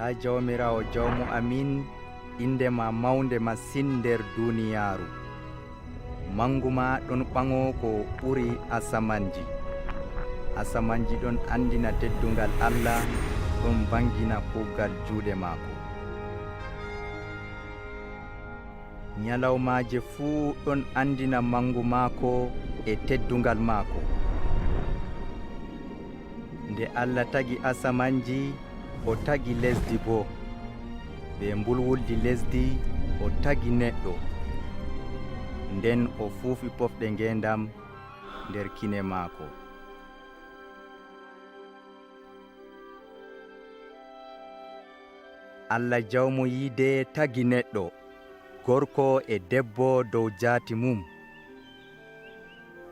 Ya jawmirawo jawmu amin, indema mawnde masin nder duniyaaru. Manguma ɗon ɓaŋo ko ɓuri asamanji. Asamanji ɗon andina teddungal Allah, ɗon bangina kuugal juuɗe maako. Nyalawmaje fuu ɗon andina mangu maako e teddungal maako. Nde Allah tagi asamanji, o tagi lesdi bo. Be mbulwuldi lesdi, o tagi neɗɗo. Nden o fuufi pofɗe ngeendam nder kine maako. Allah jawmu yiide tagi neɗɗo, gorko e debbo dow jaati mum,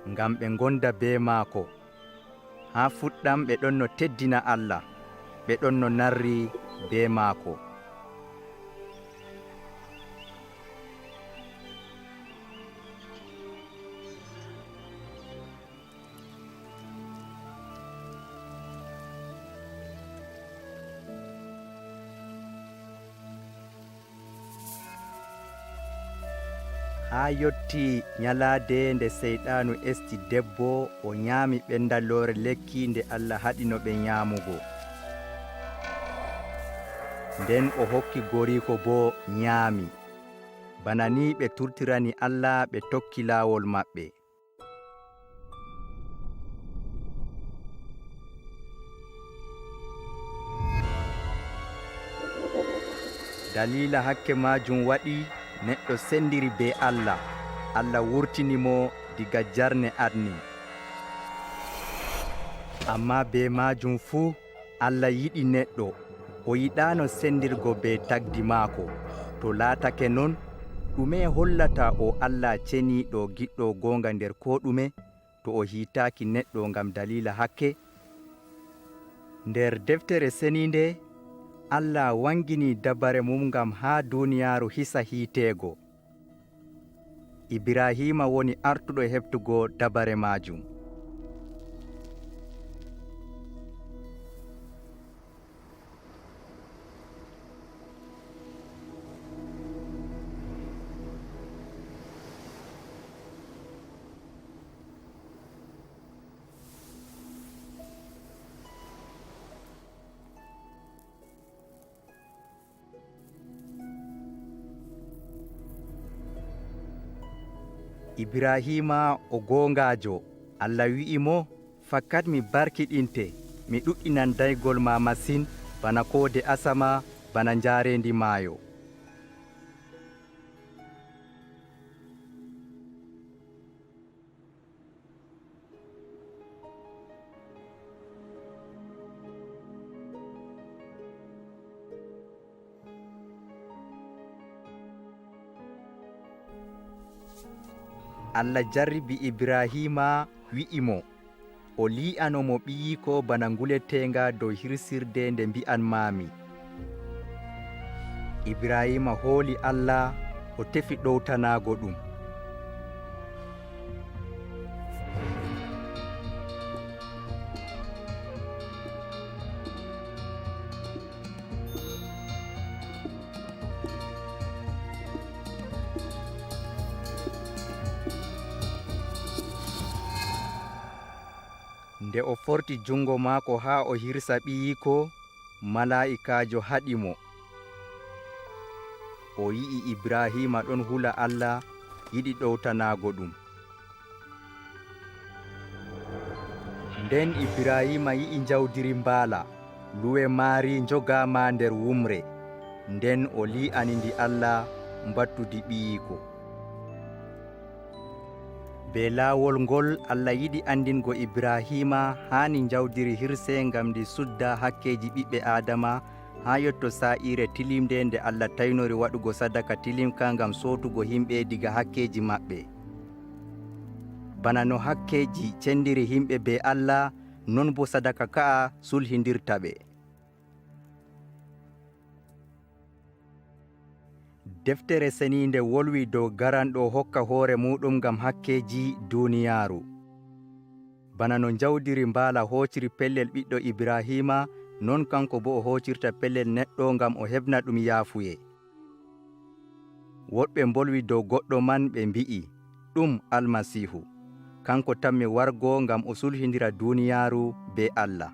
ngam ɓe gonda be maako. Ha fuɗɗam ɓe ɗon no teddina Allah, ɓe ɗon no narri be maako. Ha yotti nyalaade nde seyɗanu esti debbo, o nyaami ɓendallore lekki nde Allah haɗino ɓe nyaamugo. Nden o hokki goriko bo nyaami. Bana ni ɓe turtirani Allah, ɓe tokki laawol maɓɓe. Dalila hakke majum waɗi neɗɗo sendiri be Allah. Allah wurtini mo diga jarne adni. Amma be majum fuu Allah yiɗi neɗɗo, o yiɗano sendirgo be tagdi maako. To laatake non, ɗume hollata o Allah ceniɗo giɗɗo goonga nder ko ɗume, to o hiitaki neɗɗo ngam dalila hakke? Nder deftere seninde, Allah wangini dabare mum ngam ha duniyaaru hisa hiiteego. Ibrahima woni artuɗo heftugo dabare majum. Ibrahima o goongajo. Allah wi'i mo, fakkat mi barkiɗinte, mi ɗuɗɗinan daygol ma masin, bana koode asama, bana njaarendi maayo. Allah jarribi Ibrahima, wi'i mo, o li'ano mo ɓiyiko bana nguletenga dow hirsirde nde mbi'an maami. Ibrahima hooli Allah, o tefi ɗowtanago ɗum. Nde o forti jungo maako ha o hirsa ɓiyiko, mala'ikajo haɗi mo. O yi'i Ibrahima ɗon hula Allah, yiɗi ɗowtanago ɗum. Nden Ibrahima yi'i njawdiri mbaala, luwe maari njogama nder wumre. Nden o li'anindi Allah mbattudi ɓiyiko. Be laawol ngol Allah yiɗi andingo Ibrahima hani njawdiri hirse ngam ndi sudda hakkeji ɓiɓɓe Adama ha yotto sa'ire tilimde nde Allah taynori waɗugo sadaka tilimka ngam sotugo himɓe diga hakkeji maɓɓe. Bana no hakkeji cendiri himɓe be Allah, non bo sadaka ka'a sulhindirta ɓe. Deftere seninde wolwi dow garanɗo hokka hoore muɗum ngam hakkeji duniyaaru. Bana no njawdiri mbaala hoociri pellel ɓiɗɗo Ibrahima, non kanko bo o hoccirta pellel neɗɗo ngam o heɓna ɗum yaafuye. Woɗɓe mbolwi dow goɗɗo man ɓe mbi'i ɗum Almasiihu, kanko tammi wargo ngam o sulhindira duniyaaru be Allah.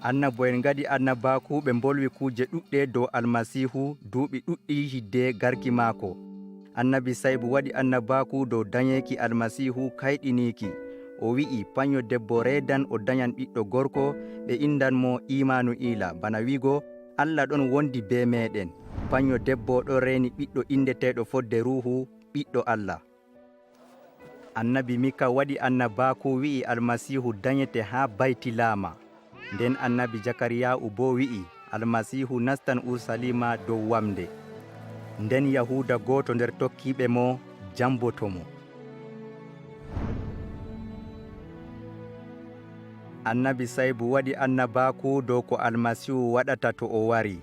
Annaboo'en ngadi annabaaku ɓe mbolwi kuje ɗuɗɗe dow Almasiihu duuɓi ɗuɗɗi hidde garki maako. Annabi Saybu waɗi annabaaku dow dañeki Almasiihu kayɗiniki. O wi'i paño debbo reedan o dañan ɓiɗɗo gorko ɓe indan mo Imanu'ila, bana wigo Allah ɗon wondi be meɗen. Paño debbo ɗon reeni ɓiɗɗo indeteɗo fodde ruuhu, ɓiɗɗo Allah. Annabi Mika waɗi annabaaku wi'i Almasiihu dañete ha Baytilama. Nden annabi Jakariya'u bo wi'i Almasiihu nastan Ursalima dow wamde. Nden Yahuda goto nder tokkiɓe mo jambotomo. Annabi Saybu waɗi annabaaku dow ko Almasiihu waɗata to o wari.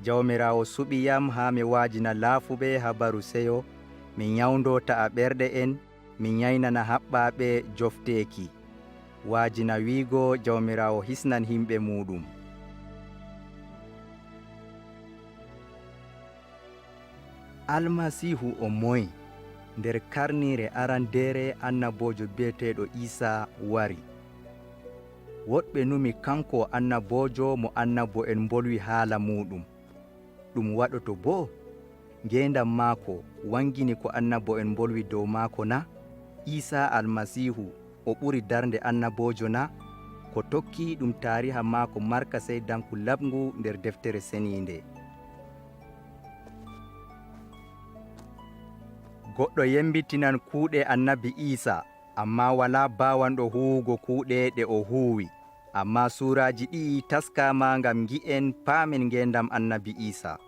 Jawmirawo suɓiyam ha mi waajina laafuɓe habaru seyo, mi nyawndo ta'a ɓerɗe en, mi nyaynana haɓɓaɓe jofteeki. Waajina wiigo jawmirawo hisnan himɓe muɗum. Almasiihu o moy? Nder karnire arandere annabojo biyeteɗo Iisa wari. Woɗɓe numi kanko annabojo mo Annaboo'en mbolwi haala muɗum. Ɗum waɗoto bo ngeendam maako wangini ko Annaboo'en mbolwi dow maako na? Iisa Almasiihu o ɓuri darnde annabojo na? Ko tokki ɗum tariha maako marka seydanku laɓngu nder deftere seninde. Goɗɗo yembitinan kuuɗe annabi Iisa, amma wala bawanɗo huwugo kuuɗe ɗe o huwi. Amma suraji ɗi taskama ngam gi'en paamen ngeendam annabi Iisa.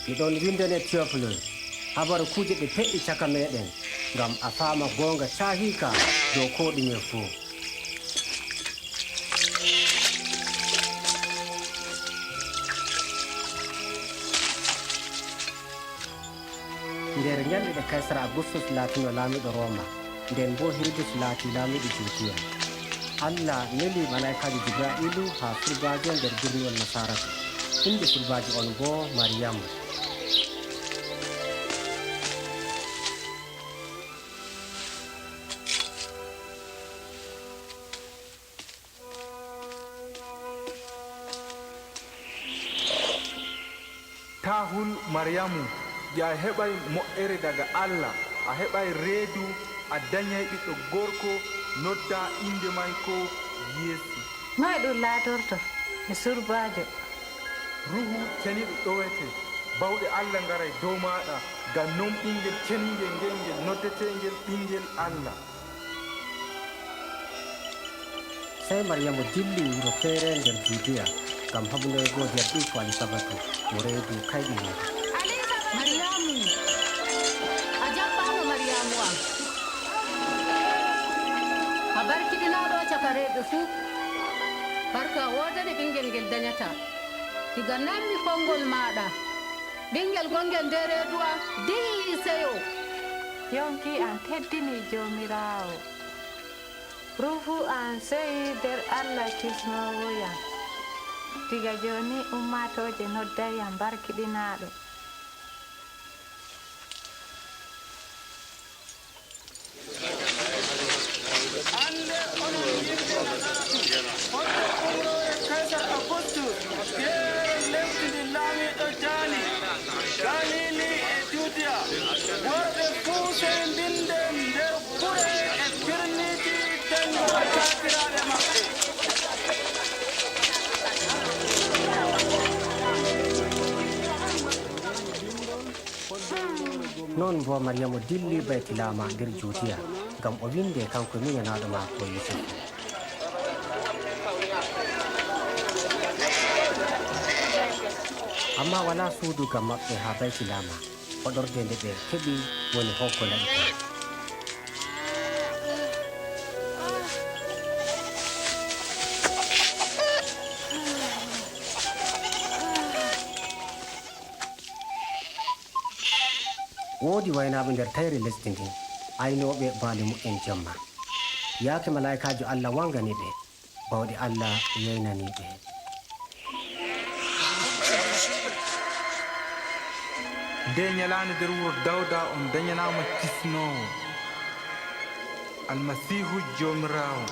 Miɗon windane Theophilus habaru kuje ɗe fe'i caka meɗen ngam asama Goonga cahika dow ko ɗume fuu. Nder ñalɗe ɗe Kaisar Augustus laatino laamiɗo Roma, nden bo Hiridus laati laamiɗo Juutiya. Allah neli malaikaji Jibra'ilu ha surbajo nder durriwol Nasaratu. Inde surbajo on bo Mariyamu. Tahul Mariyamu, ya heɓay moƴƴere daga Allah, a heɓay reedu, a dañay ɓiɗɗo gorko, nodda inde may ko Yeesu. Noy ɗum laatorto e surbajo? Ruhu ceniɗo ɗowete, bawɗe Allah ngaray dow maɗa, ngam non ɓingel ceningel ngel ngel noddetengel ɓingel Allah. Sey Mariyamu dilli wuro feere nder Juudiya ngam haɓnoygo nder ɗiko Alisabatu mo reedu kayɗinede. Mariyamu, a jaɓɓama Mariyamu am. A barkiɗinoɗo caka reɓe fuu. Barka wodani ɓingel ngel dañata. Diga nammi konngol maɗa. Ɓingel gongel nde reedu am dilli seyo. Yonki an teddini jomirawo. Ruhu an seyi nder Allah kisnowoyam. Diga joni ummatoje noddayam barkiɗinaɗo. Ande onon yimɓe hoɗɗo umrore Kaisar Augustus feere leftidi laamiɗo Jaani, Galili e Judiya. Worɓe fuu sey mbinden nder gure e birniji dañugo jaakiraɗe maɓɓe. non bo maryamu dilli baytilama nder juutiya ngam o winde kanko miñanaɗo maako yusuf. amma wala suudu gam maɓɓe ha baytilama hoɗorde nde ɓe keɓi woni hokko laɓi. woodi waynaɓe nder tayre lesdi ndin aynoɓe baali mu'en jemma. yaake malaikajo allah wangani ɓe bawɗe allah yeynani ɓe. nde ñalande nder wuro dawda on dañanama kisnowo almasihu jomirawo.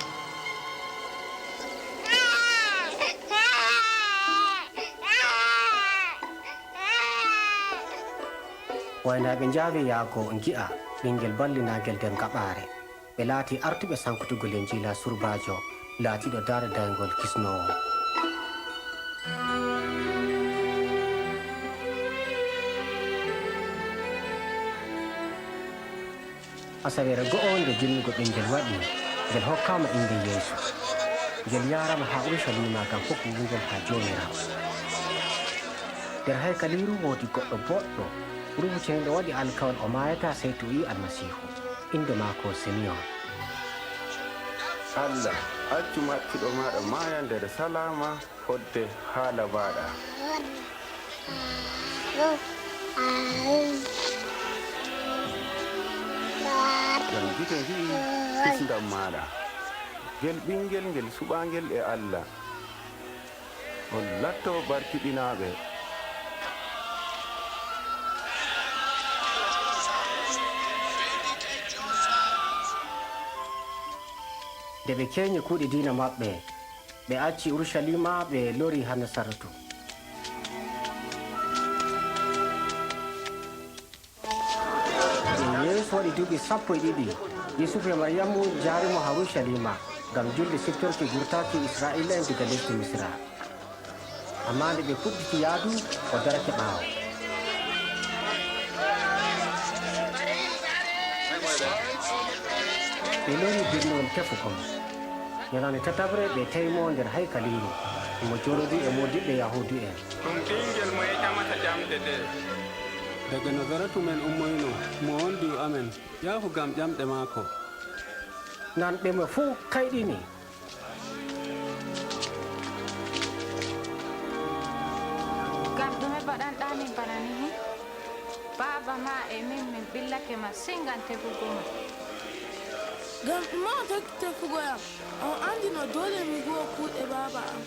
waynaɓe jaawi yaako gi'a ɓinguel ballinagel nder gaɓaare. ɓe laati artuɓe sankutugol Linjila surbajo laatiɗo daara daygol kisnowo. asawere go'o nde jinnugo ɓinguel waɗi ngel hokkama inde yeesu. ngel yarama ha urushalima gam hokkugo ngel ha jomirawo. nder haykaliru woodi goɗɗo boɗɗo rubutiniɗo waɗi alkawal o mayata sey to wi almasihu, inde maako simeon. allah accu makkiɗo maɗa maya nder salama fodde haala baɗa. ngam gite mbi'i kisdam maɗa ngel ɓinguel ngel suɓangel e allah on latto barkiɗinaɓe. nde ɓe keñi kuuɗe diina maɓɓe ɓe acci urushalima ɓe lori ha nasaratu. yeesu waɗi duuɓi 12 yusufu e maryamu jaarimo ha urushalima ngam julde siftorki gurtaki israila en diga lesdi misra. amma nde ɓe puɗɗiti yaadu o darake ɓaawo. ɓe lori birniwol tefugol. ñalande tatabre ɓe tawimo nder haykaliru mo jolodi e modiɓɓe yahudu en. ɗum ɓingel mo e ƴamata ƴamɗe ɗe. daga nazaratu men ummoyno mo wondi amen yaafu gam ƴamɗe maako. nanɓe mo fuu kayɗini. gam ɗume baɗanɗami bana ni? baaba ma e min billake masin gam tefugo ma. gam ɗuma o taki tefugoyam on andi no dole mi huwa kuuɗe baaba am.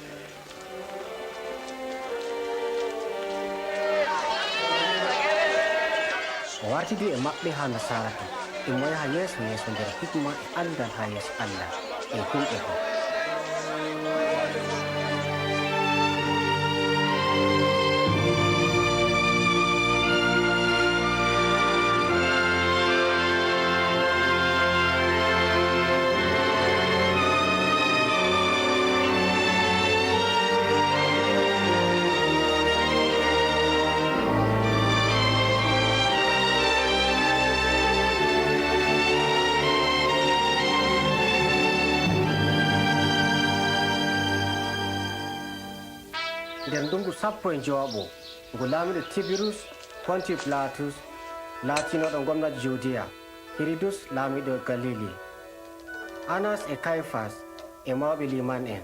o wartidi e maɓɓe ha nasaratu imo yaha yeeso nder hikma e andal ha yeeso allah e himɓe ko. nder ndungu 17 ngu laamiɗo tibirus ponti platus laatinoɗo gomnati judiya, hiridus laamiɗo galili, anas e kayfas e mawɓe liman en.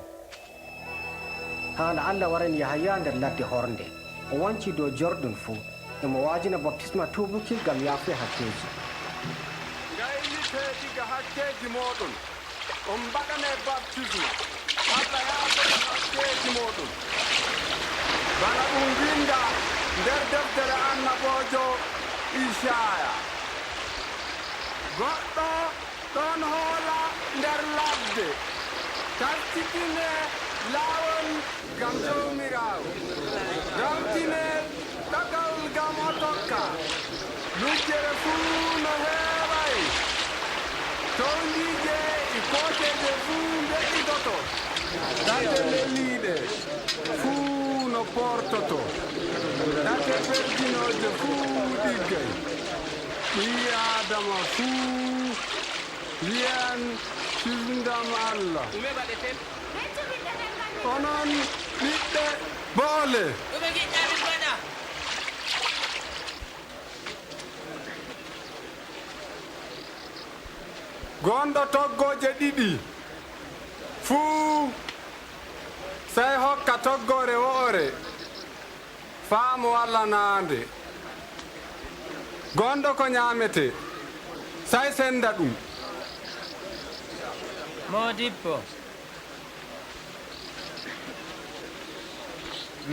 haala allah warani yahaya nder ladde hornde o wanci dow jorɗum fuu emo waajina baptisma tubuki gam yaafude hakkeji. gaylite diga hakkeji moɗon on mbaɗane baptisma allah yaafode hakkeji moɗon bana ɗum winda nder deftere annaboojo isaya. goɗɗo ɗon hoola nder ladde tartitine laawol gam jawmirawo, rawtine ɗagawol gam o tokka, lujjere fuu no heeway, towndije e kooteje fuu mbeɗidoto, ɗate leliiɗe fuu no portoto, ɗate perdinoje fuu ɗiggay, ɓii adama fuu wiyan kisndam allah ɗume waɗeten onon ɓiɓɓe boole ɗume giɗɗamin waɗa gonɗo toggoje ɗiɗi fuu sey hokka toggore wo'ore faamo wallanaande gonɗo ko ñaamete sey senda ɗum modibbo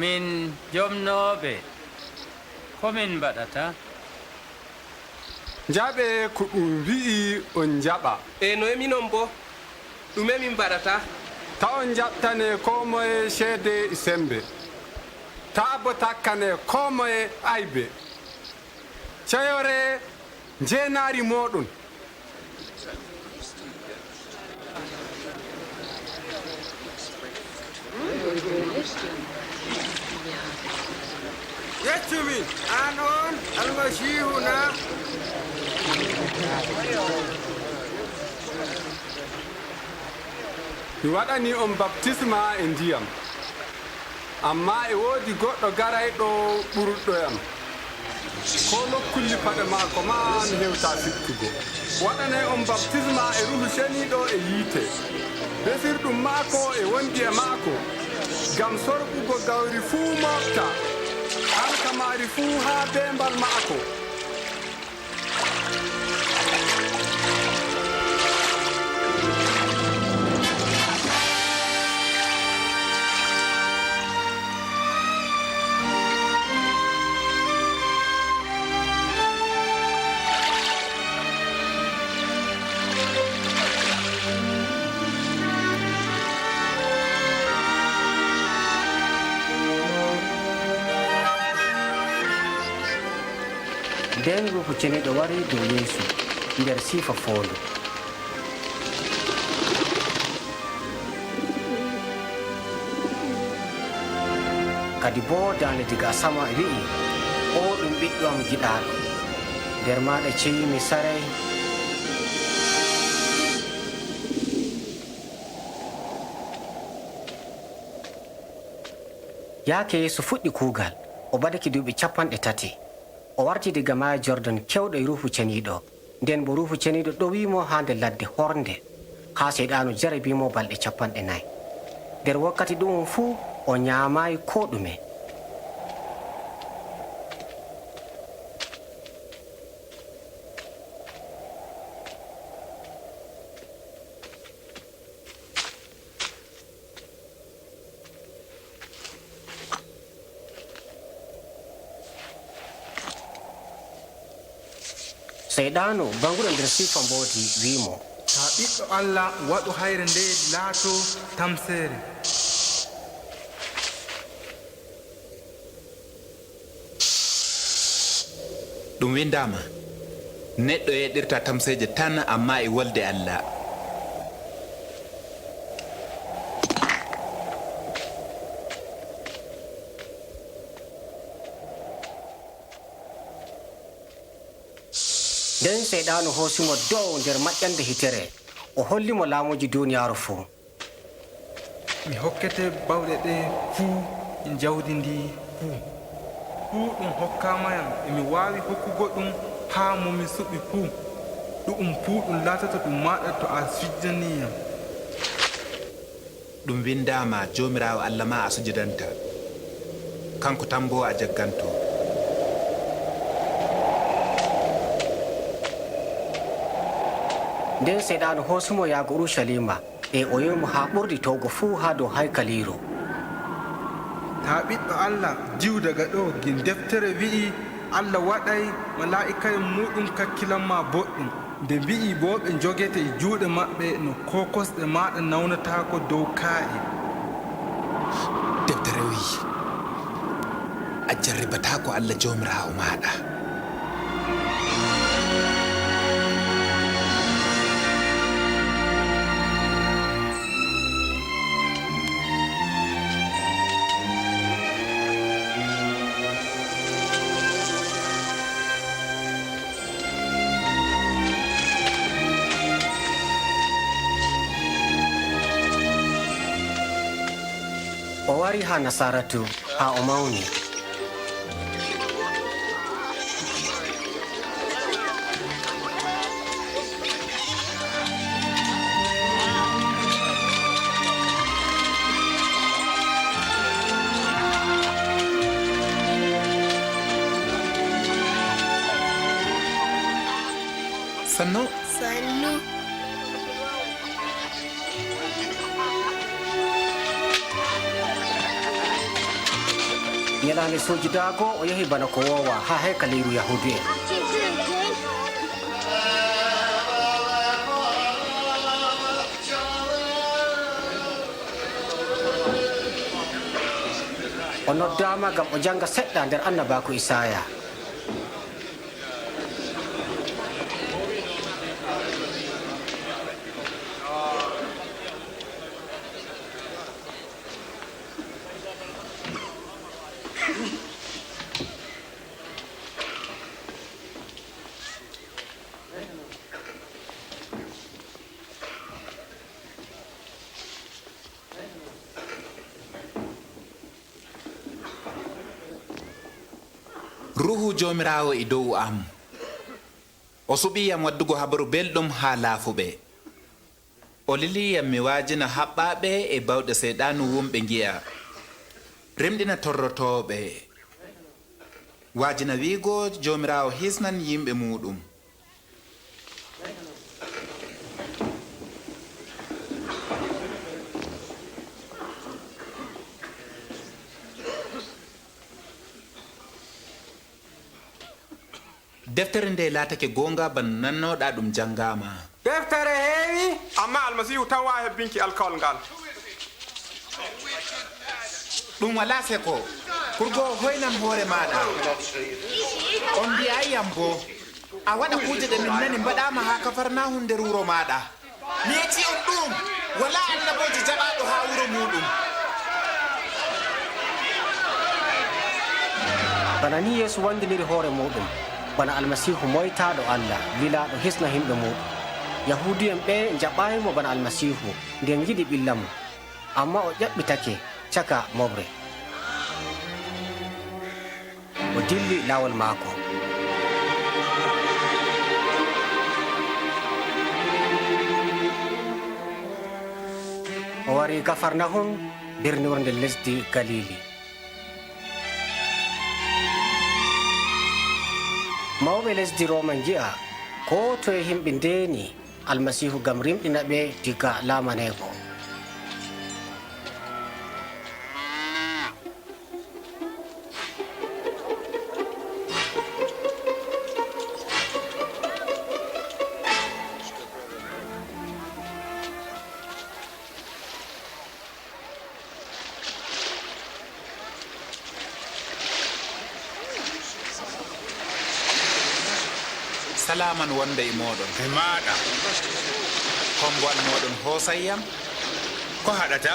min jomnoɓe komin mbaɗata jaɓe ko ɗum wi'i on jaɓa e no eminon bo ɗume min mbaɗata ta on jaɓtane ko moye ceede sembe ta bo takkane ko moye aybe ceyore jeenaari moɗon yeccumi an on almasiihu na mi waɗani on baptisma e ndiyam amma e woodi goɗɗo garayɗo ɓurɗoyam ko lokkulli paɗe maako ma mi hewta sikkugo waɗanay on baptisma e ruhu ceniiɗo e yiite besirɗum maako e wondi e maako ngam sorɓugo gawri fuu mofta alkamaari fuu haa beembal maako nden ruhu ceniɗo wari dow yeesu nder siifa foondu kadi bo dande diga asama wi'i o ɗum ɓiɗɗo am giɗaɗo nder maɗa ceyimi saray yaake yeesu fuɗɗi kuugal o baɗake duuɓi 30 o warti diga maya jordan kewɗo e ruhu ceniiɗo nden bo ruhu ceniiɗo ɗowimo ha nder ladde hornde ha seyɗanu jarabimo balɗe 40 nder wakkati ɗum fuu o ñaamayi ko ɗume seyɗanu banguɗo nder sifa mboodi wimo ta ɓiɗɗo allah waɗu hayre nde laato tamseere ɗum windama neɗɗo yeɗirta tamseje tan amma e wolde allah nden seyɗanu hoosimo dow nder maƴƴande hitere o hollimo laamuji duniyaaru fuu mi hokkete bawɗe ɗe fuu e jawdi ndi fuu ɗum hokkamayam emi waawi hokkugo ɗum haa momi suɓi fuu ɗum fuu ɗum laatata ɗum maɗa to a sujjaniyam ɗum windama jomirawo allah ma a sujudanta kanko tan bo a jagganto nden seyɗanu hoosimo yaago urushalima e o yewmo haa ɓurdi towgo fuu haa dow haykaliru ta ɓiɗɗo allah jiw daga ɗo gin deftere wi'i allah waɗay mala'ika en muɗum kakkilanma boɗɗum nde mbi'i bo ɓe jogete e juuɗe maɓɓe no ko kosɗe maɗa nawnatako dow kaa'i deftere wi a jarribatako allah jomirawo maɗa ha nasaratu ha o mawni. sannu ñalande sojidago o yahi bana ko wowa ha haykaliru yahudu en. o noddama gam o janga seɗɗa nder annabako isaya. ruhu jomirawo e dow am o suɓiyam waddugo habaru belɗum ha laafuɓe o liliyam mi wajina haɓɓaɓe e bawɗe seyɗanu wumɓe giya remɗina torrotoɓe wajina wiigo jomirawo hisnan yimɓe muɗum deftere nde laatake goonga ban nannoɗa ɗum jangama. deftere heewi amma almasihu tan wawi hebbinki alkawal ngal. ɗum wala seko kurgo hoynam hoore maɗa on mbiyayam bo a waɗa kuje ɗe min nani mbaɗama ha kafarnahu nder wuro maɗa mi yecci on ɗum wala annaboji jaɓaɗo ha wuro muɗum. bana ni yeeso wandiniri hoore muɗum bana almasihu moytaɗo allah lilaɗo hisna himɓe muɗum. yahudu en ɓe jaɓayimo bana almasihu nden yiɗi ɓilla mum amma o ƴaɓɓitake caka moɓre o dilli lawol maako. o wari gafarnahum birniwol nder lesdi galili. mawɓe lesdi roman ji'a ko toye himɓe ndeni almasihu gam rimɗina ɓe diga lamanego. salaman wonde e moɗon e maɗa kombal moɗon hoosayyam ko haɗata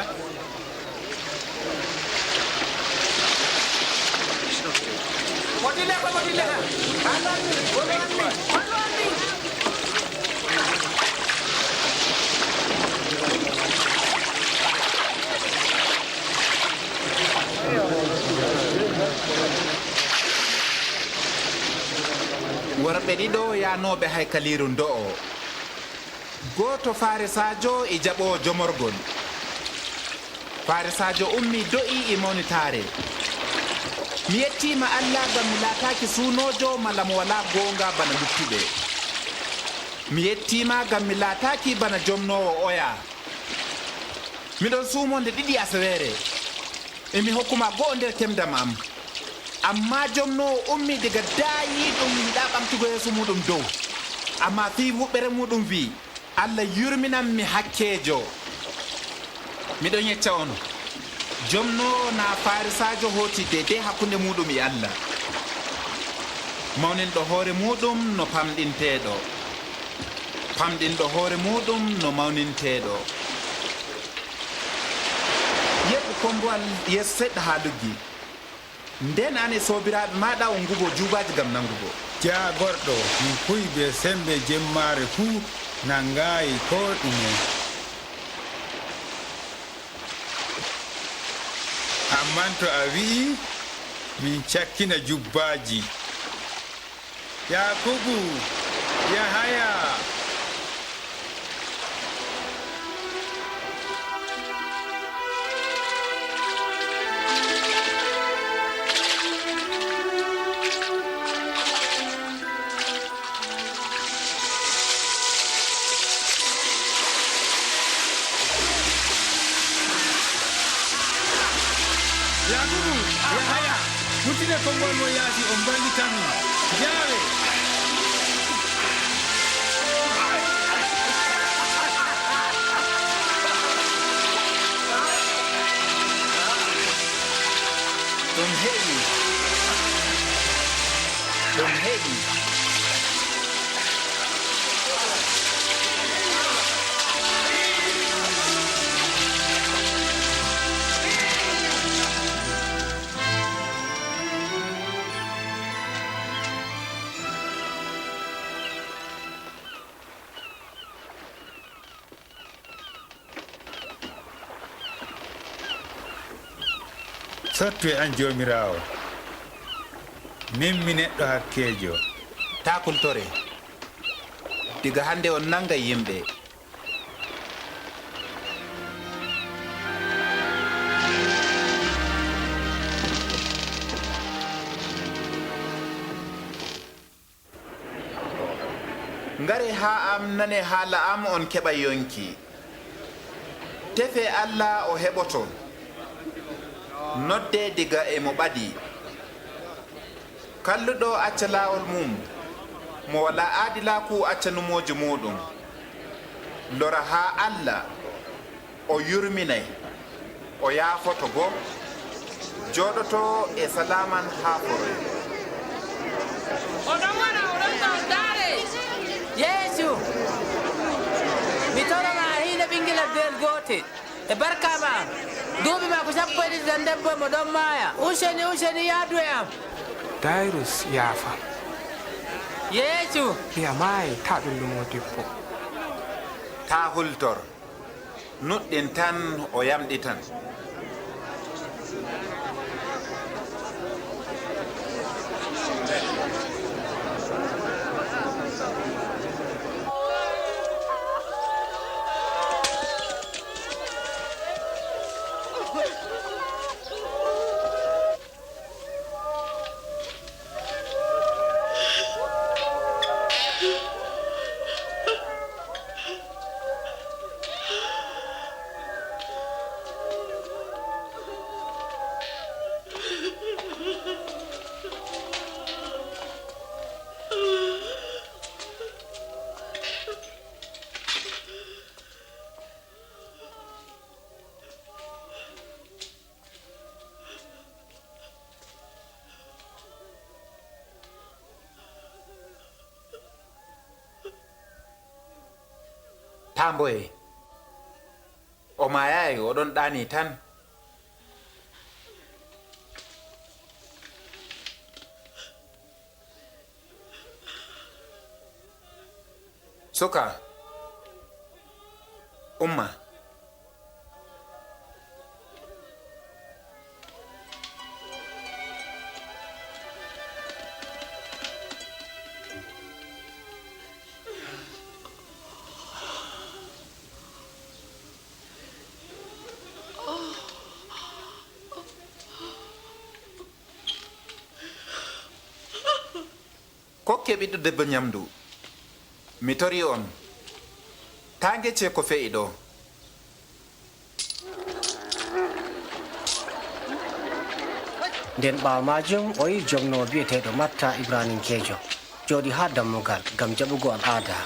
worɓe ɗiɗo yanoɓe haykaliru ndo'o goto farisajo e jaɓowo jomorgol farisajo ummi do'i e mawnitare mi yettima allah gam mi laataki suunojo malla mo wala goonga bana luttuɓe mi yettima gam mi laataki bana jomnowo oya miɗon suumonde ɗiɗi asawere emi hokkuma go'o nder temdam am amma jomnowo ummi daga dayi ɗum yiɗa ɓamtugo yeeso muɗum dow amma fi huɓɓere muɗum wi allah yurminan mi hakkejo miɗon yecca on jomnowo na farisajo hoti dede hakkunde muɗum e allah mawninɗo hoore muɗum no pamɗinteɗo pamɗinɗo hoore muɗum no mawninteɗo yeɓɓu komboal yeeso seɗɗa ha luggi nden ane sobiraɓe maɗa o ngubo juubaji gam nangugo ja gorɗo min kuyi be sembe jemmare fuu nangayi ko ɗume amman to a wi'i min cakkina jubbaji. Yakubu, Yahaya. Yakubu, Yahaya, mutine kongol mo yaasi on ballitami. Jaare. Ɗum heƴi. Ɗum heƴi. Sottu e an jomirawo. Min mi neɗɗo hakkejo. Ta kultore. Diga hande on nanga yimɓe. Ngare ha am nane haala am on keɓa yonki. Tefe Allah o heɓoto. Nodde diga e mo ɓadi. Kalluɗo acca laawol mum. Mo wala aadilaku acca numoji muɗum. Lora ha Allah o yurminay. O yaafoto bo. Joɗoto e salaman ha foroy. Oɗon wona oɗon taw daare. Yeesu. Mi torama hiina ɓingila del goote. E barkama. Duuɓi ma ko sappo e ɗiɗi tan debbo mo ɗon maaya. Useni yaadu e am. Dairus yaafa. Yeesu. Iya maayi ta ɗullumo debbo. Ta hultor. Nuɗɗin tan o yamɗitan. Tamboye. O mayayi oɗon ɗani tan. Suka. Umma. Kokke ɓiɗɗo debbo nyamdu. Mi tori on. Ta ngecce ko fe'i ɗo. nden ɓawo majum o yi jomnowo biyeteɗo matta ibraninkejo jooɗi ha dammugal ngam jaɓugo al'ada.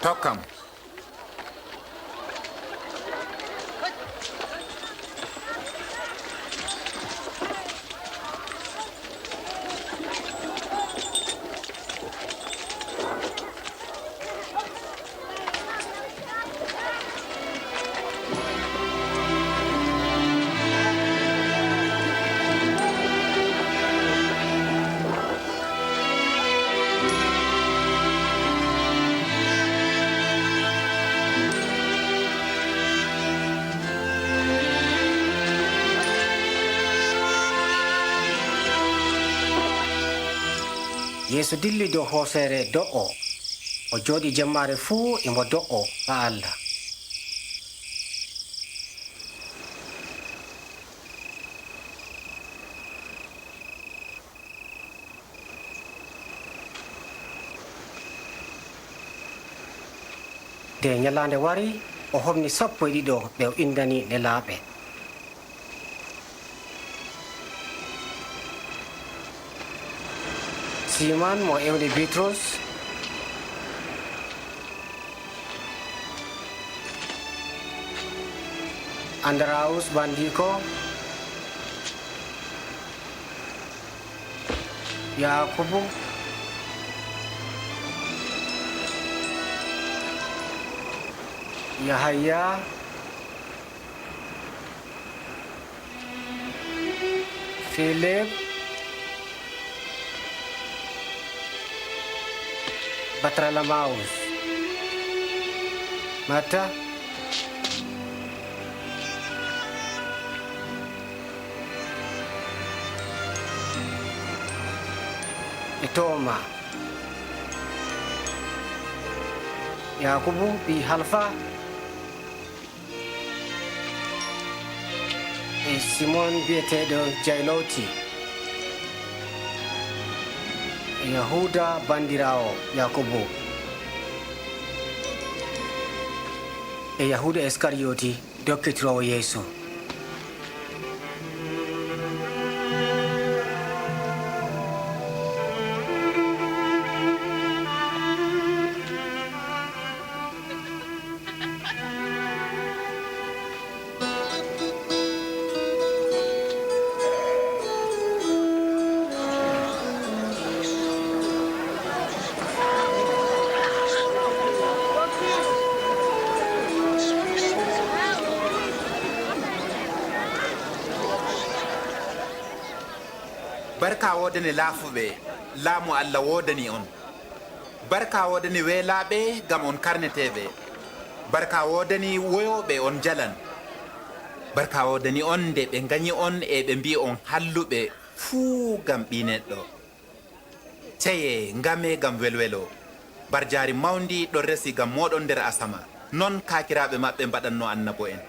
Tokkam. yeeso dilli dow hoosere do'o o jooɗi jemmare fuu emo do'o ha Allah. nde ñalande wari o homni 12 ɓe o indani nelaaɓe. Siman mo ewde Bitrus, Andaraus bandiko, Yakubu, Yahaya, Philip, Bartholomaeus, Mata, Toma, Yakubu bi Halfa, Simon biyeteɗo Jailoti, Yahuda bandirawo Yakubu, Yahuda Iskariyoti dokkitirowo Yesu. barka wodani laafuɓe laamu Allah wodani on, barka wodani weelaaɓe gam on karneteɓe, barka wodani woyoɓe on jalan, barka wodani on nde ɓe gañi on e ɓe mbi on halluɓe fuu gam ɓineɗɗo. ceye ngame gam welwelo, barjari mawdi ɗon resi gam moɗon nder asama, non kakiraɓe maɓɓe mbaɗanno Annaboo'en.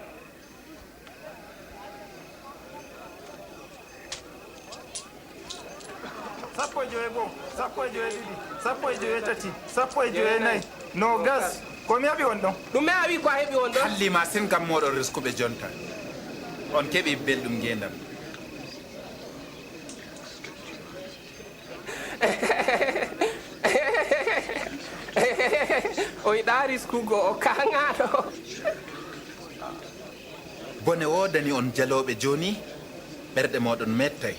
Sappo e jowe goo, sappo e jowe ɗiɗi, sappo e jowe tati, sappo e jowe nayyi, nogas. Komi heɓi on ɗon? ɗume a wi ko a heɓi on ɗon? hallima sin gam moɗon riskuɓe jonta, on keɓi belɗum ngeendam. o yiɗa riskugo o kaŋaɗo. bone wodani on jaloɓe joni, ɓerɗe moɗon mettay.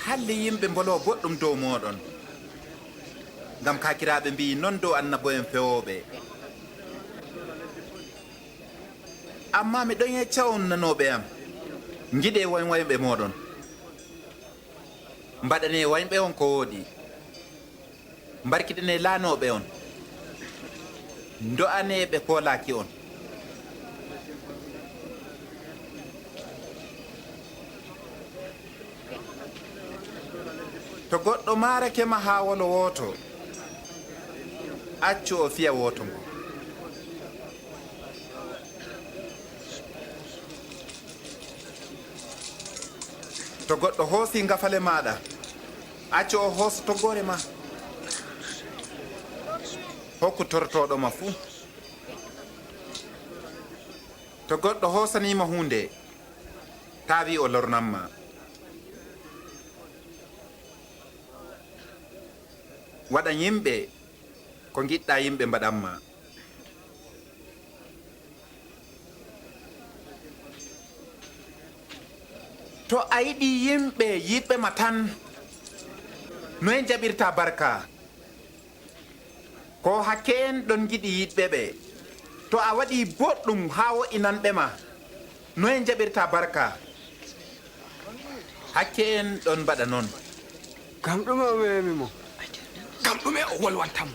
halli yimɓe mbolo boɗɗum dow moɗon, gam kakiraɓe mbi non dow Annaboo'en fewoɓe. amma mi ɗon yecca on nanoɓe am, jiɗe waynwayɓe moɗon, mbaɗane waynɓe on ko woɗi, mbarkiɗane laanoɓe on, do'ane ɓe kolaki on. to goɗɗo maarakema ha wolo woto, accu o fiya woto ngo. to goɗɗo hoosi ngafale maɗa, accu o hoosa toggore ma. hokku tortoɗoma fuu. to goɗɗo hoosanima hunde, tawi o lornanma. waɗa yimɓe ko giɗɗa yimɓe mbaɗanma. to a yiɗi yimɓe yiɗɓe ma tan, noye jaɓirta barka? ko hakke en ɗon giɗi yiɗɓe ɓe. to a waɗi boɗɗum ha wo'inanɓe ma, noye jaɓirta barka? hakke en ɗon mbaɗa noon. Gam ɗume o wemi mo? Gam ɗume o wolwantamo?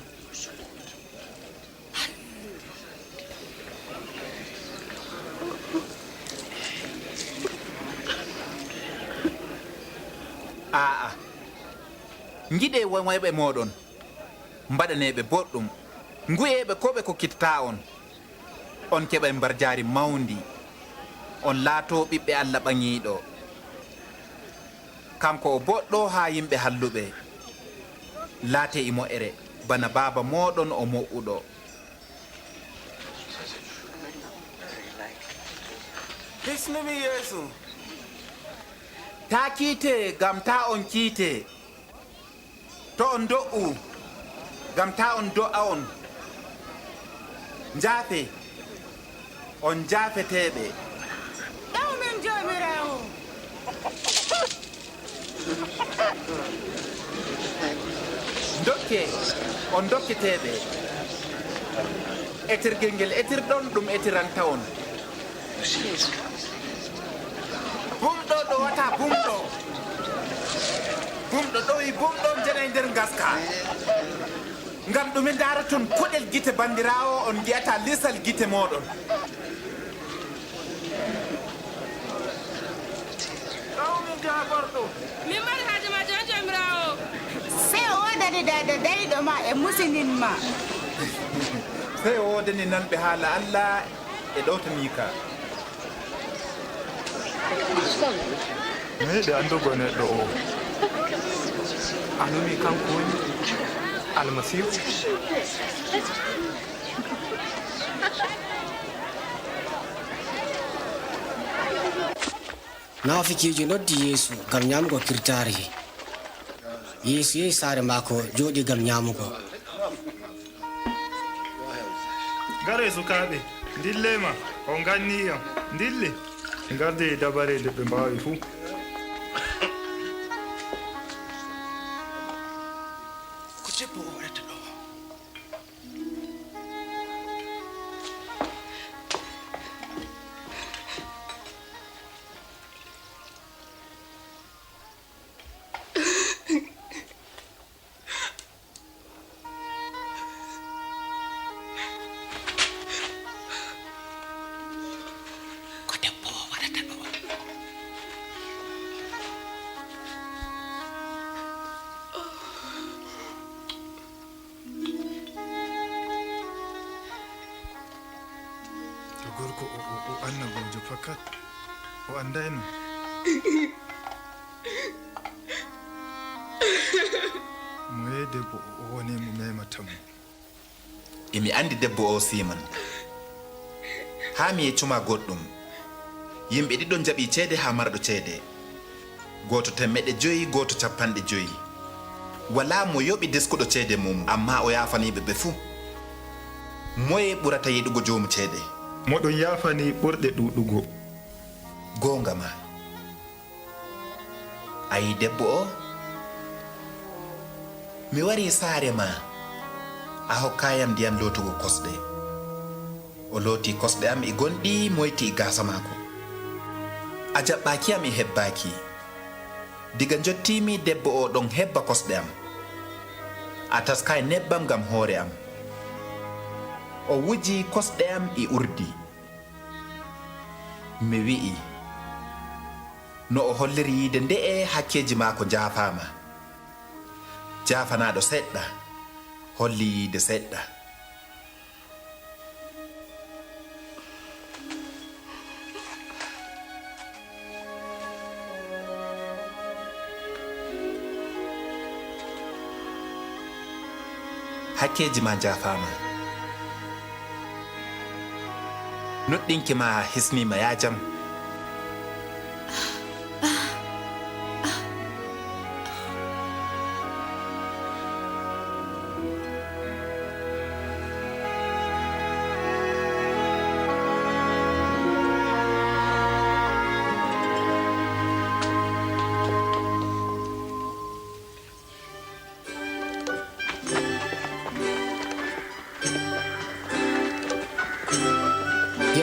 aa ngiɗe wonwoyɓe moɗon mbaɗaneɓe boɗɗum nguyeɓe ko ɓe kokkitata on keɓa mbar jaari mawndi on laato ɓiɓɓe Allah ɓaŋiiɗo kanko o boɗɗo haa yimɓe halluɓe laate e mo'ere bana baaba moɗon o mo'uɗo hisnumi yeesu ta kiite gam ta on kiite to on do'u gam ta on do'a on njaafe on jaafeteɓe ɗawmen jomirawo dokke on dokketeɓe etirgel ngel etirɗon ɗum etiranta on bumɗo ɗo wata bumɗo bumɗo ɗowi bumɗo jena e nder gaska ngam ɗume daraton koɗel gite bandirawo on giyata lisal gite moɗon ɗawmin jaborɗo min mbaɗi haaji ma jon jomirawo sey o wodani dayɗo dariɗo ma e musinin ma sey o wodani nanɓe haala Allah e ɗowtanika meeɗi andugo neɗɗo o anumi kanko woni almasihu naafikijo noddi yeesu gam ñamugo kirtari yeesu yehi saare maako jooɗi gam ñamugo gare sukaɓe dillema on ganniyam dille garde dabare nde ɓe mbawi fuu ko debbo o waɗata ɗo gorko o annabojo fakat o andayno moye debbo o woni mo memata mo emi andi debbo o siman haa mi yeccuma goɗɗum yimɓe ɗiɗon jaɓi ceede haa marɗo ceede goto 500 goto 50 wala mo yoɓi deskuɗo ceede mum amma o yafaniɓe ɓe fuu moye ɓurata yiɗugo joomu ceede moɗon yafani ɓurɗe ɗuɗugo goonga ma ayi debbo o mi wari saare ma a hokkayam ndiyam lootugo kosɗe o looti kosɗe am e gonɗi moyti e gasa maako a jaɓɓaki am e hebbaki diga jottimi debbo o ɗon hebba kosɗe am a taskay nebbam ngam hoore am o wuji kosɗe am e urdi mi wi'i no o holliri yiide nde'e hakkeji maako jaafama jaafanaɗo seɗɗa holli yiide seɗɗa hakkeji ma jaafama nuɗɗinki ma hisnima ya jam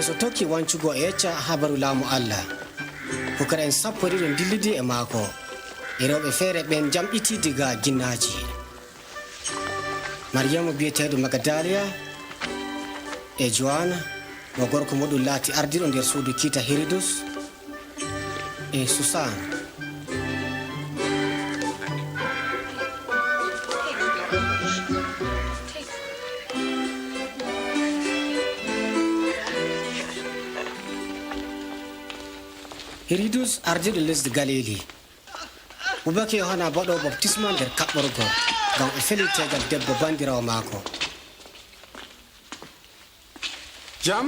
yeeso tokki wancugo e yecca habaru laamu Allah pukara en 10 dillidi e maako e rewɓe feere ɓen jamɗiti diga ginnaji maryamu biyeteɗo magadalia e joana mo gorko moɗum laati ardiɗo nder suudu kiita herodus e susan Herodus ardiɗo lesdi Galili. Bubake Yohana baɗo baptisma nder kaɓɓorgol ngam o feli tegal debbo bandirawo maako. Jam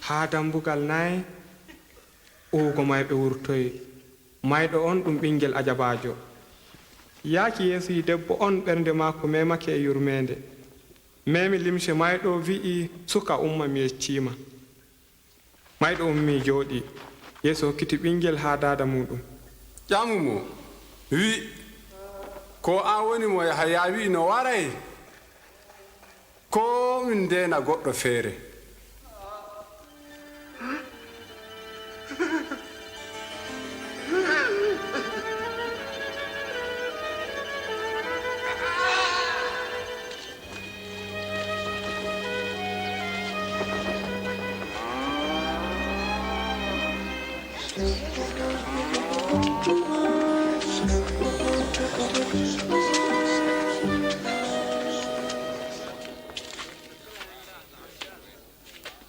haa dambugal nayi uwugo mayɓe wurtoyi. Mayɗo on ɗum ɓingel ajabajo. Yaaki yeeso yi debbo on ɓernde maako memake e yurmende. Memi limse mayɗo wi'i suka umma mi yeccima. Mayɗo ummi jooɗi. Yeeso hokkiti ɓingel haa dada muɗum. ƴamumo wi ko an woni mo Yahaya wi no waray ko min ndena goɗɗo feere.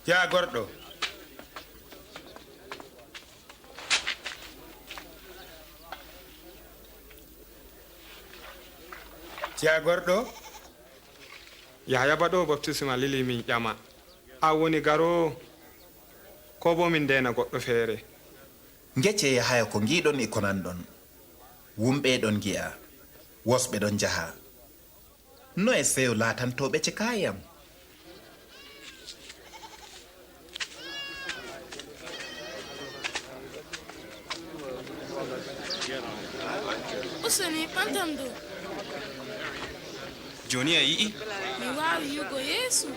Ya gorɗo, ya gorɗo, Yahaya baɗo baptisma lili min ƴama. A woni garo ko bo min ndena goɗɗo feere. Ngecce Yahaya ko ngiɗon e ko nanɗon. Wumɓe ɗon gi'a, wosɓe ɗon jaha. No e seyo laatantoɓe cikayam? Useni ɓantam do. Joni a yi'i? Mi wawi yugo Yesu.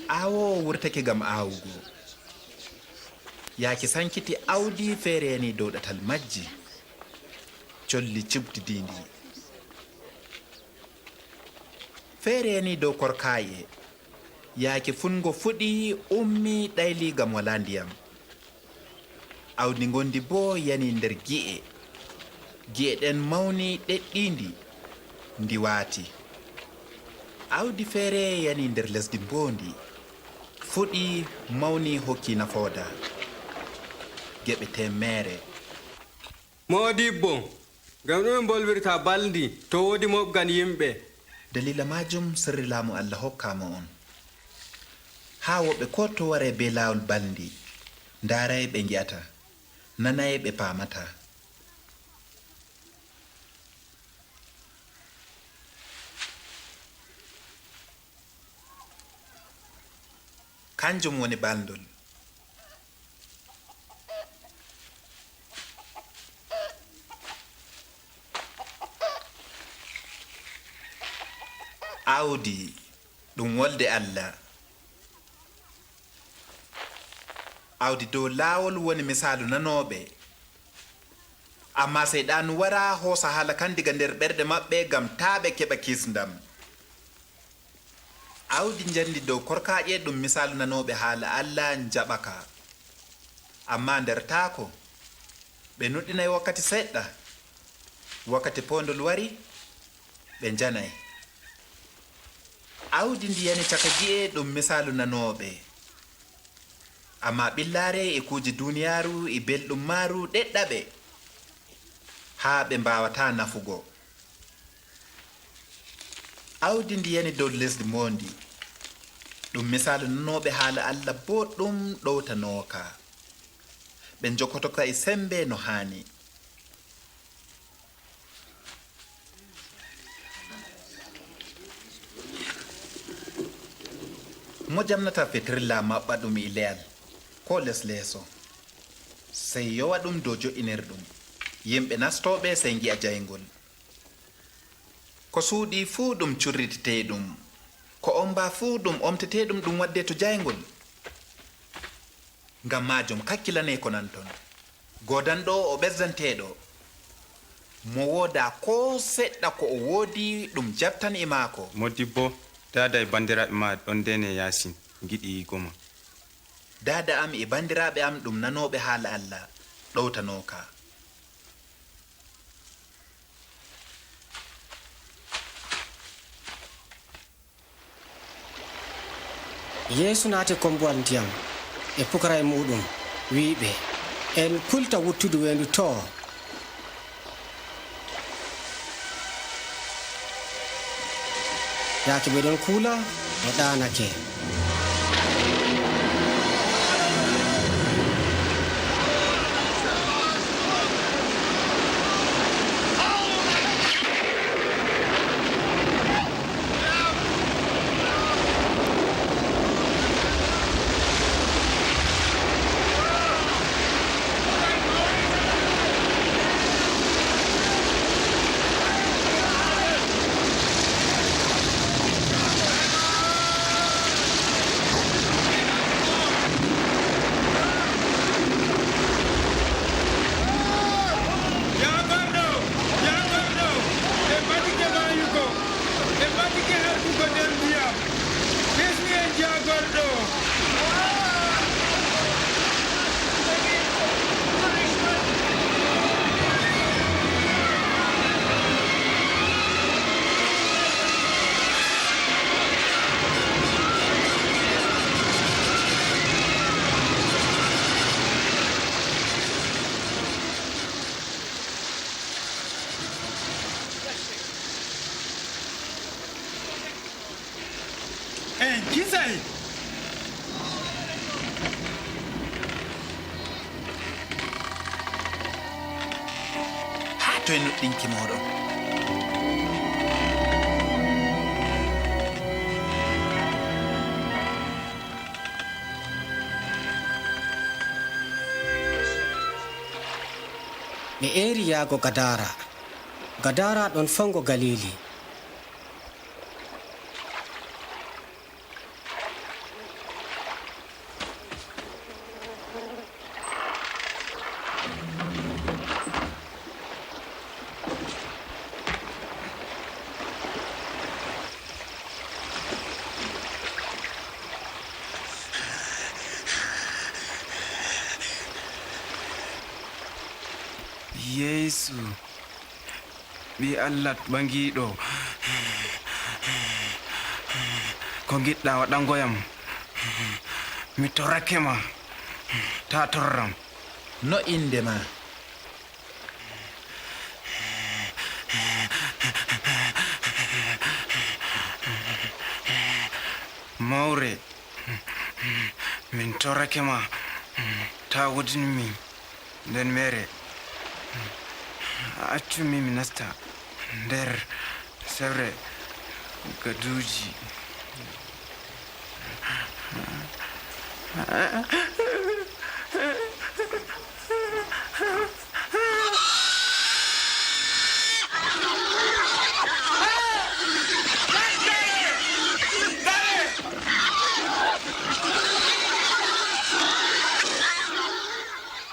Awo wurtake gam awugo. Yaaki sankiti awdi feereni dow ɗatal majji. Colli cibdidindi. Feereni dow korkaye. Yaaki fungo fuɗi ummi ɗayli gam wala ndiyam. Awdi gondi bo yani nder gi'e. Gi'e ɗen mawni ɗeɗɗindi ndi waati. Awdi feere yani nder lesdi mbondi. Fuɗi mawni hokki nafooda. Geɓe temmere. Modibbo, ngam ɗume bolwirta baldi to wodi moɓgan yimɓe. Dalila majum sirri laamu Allah hokkama on. Ha woɓɓe ko to ware be laawol baldi. Ndaray ɓe ngi'ata. Nanay ɓe paamata. Kanjum woni baldol. Awdi ɗum wolde Allah. Awdi dow laawol woni misalu nanoɓe. Amma seyɗanu wara hoosa haala kan diga nder ɓerɗe maɓɓe gam taaɓe keɓa kisndam. Awdi njandi dow korkaƴe ɗum misalu nanoɓe haala Allah jaɓaka. Amma nder taako ɓe nuɗɗinay wakkati seɗɗa. Wakkati pondol wari ɓe janay. Awdi ndiyani caka gi'e ɗum misalu nanoɓe. Amma ɓillare e kuuje duniyaru e belɗum maru ɗeɗɗaɓe haa ɓe mbawata nafugo. Awdi ndiyani dow lesdi mondi ɗum misalu nanoɓe haala Allah boɗɗum ɗowtanoka. Ɓe jokotoka e sembe no hani. Mo jamnata fetirla maɓɓa ɗum e leyal ko les leeso sey yowa ɗum dow jo'inirɗum. Yimɓe nastoɓe sey gi'a jaygol. Ko suuɗi fuu ɗum curriteteɗum. Ko omba fuu ɗum omteteɗum ɗum wadde to jaygol. Ngam majum kakkilane ko nan ton. Godanɗo o ɓesdanteɗo. Mo woda ko seɗɗa ko o woodi ɗum jabtan e maako. Modibbo, dada e bandiraɓe ma ɗon ndene yasin giɗi goma. Dada am e bandiraɓe am ɗum nanoɓe haala Allah ɗowtanoka. Yeesu naati kombuwal ndiyam e pukara e muɗum wiiɓe en kulta wuttude wendu to yaake ɓe ɗon kuula o ɗanake Kisai! Ha to en ɗinki moɗon. ɓe eri yaago gadara gadara ɗon fongo galili Yesu ɓi Allah ɓangiɗo ko giɗɗa waɗangoyam mi torake ma ta torram. No inde ma? Mawre min torake ma ta wudini min nden mere accumi mi nasta nder sewre gaduji.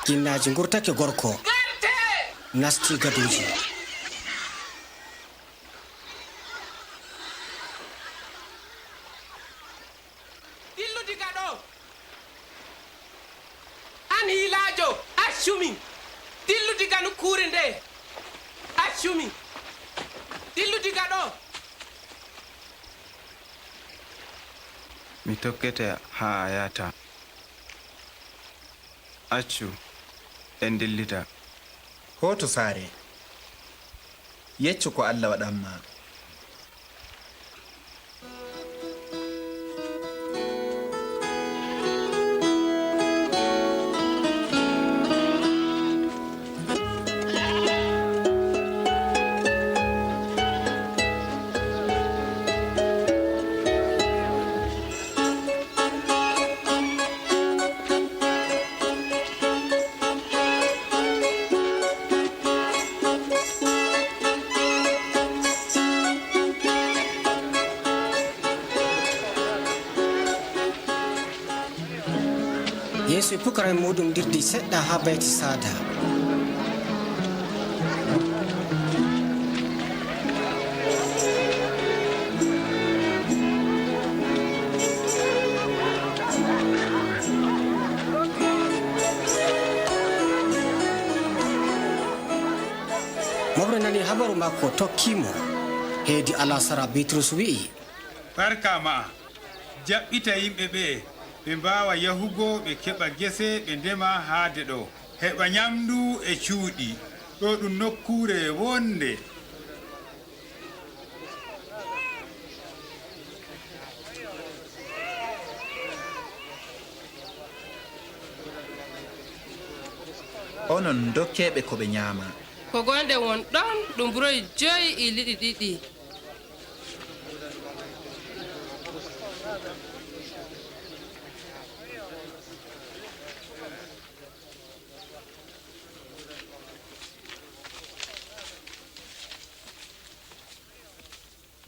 jinnaji gurtake gorko nasti gaduji dillu diga ɗo an hiilajo accumi dillu diga nokkure nde accumi dillu diga ɗo mi tokkete ha a yata accu en dillita hoto saare yeccu ko Allah waɗanma. yeeso e pukara e muɗum dirdi seɗɗa ha bayti sada moɓre nani habaru makko tokkimo heedi alasara bitrus wi'i barka ma jaɓɓita yimɓe ɓe ɓe mbawa yahugo ɓe keɓa gese ɓe ndema haade ɗo heɓa nyamdu e cuuɗi ɗo ɗum nokkure wonde. onon dokkeɓe ko ɓe nyama. Ko gonɗe won ɗon ɗum buroyi 5 e liɗi ɗiɗi.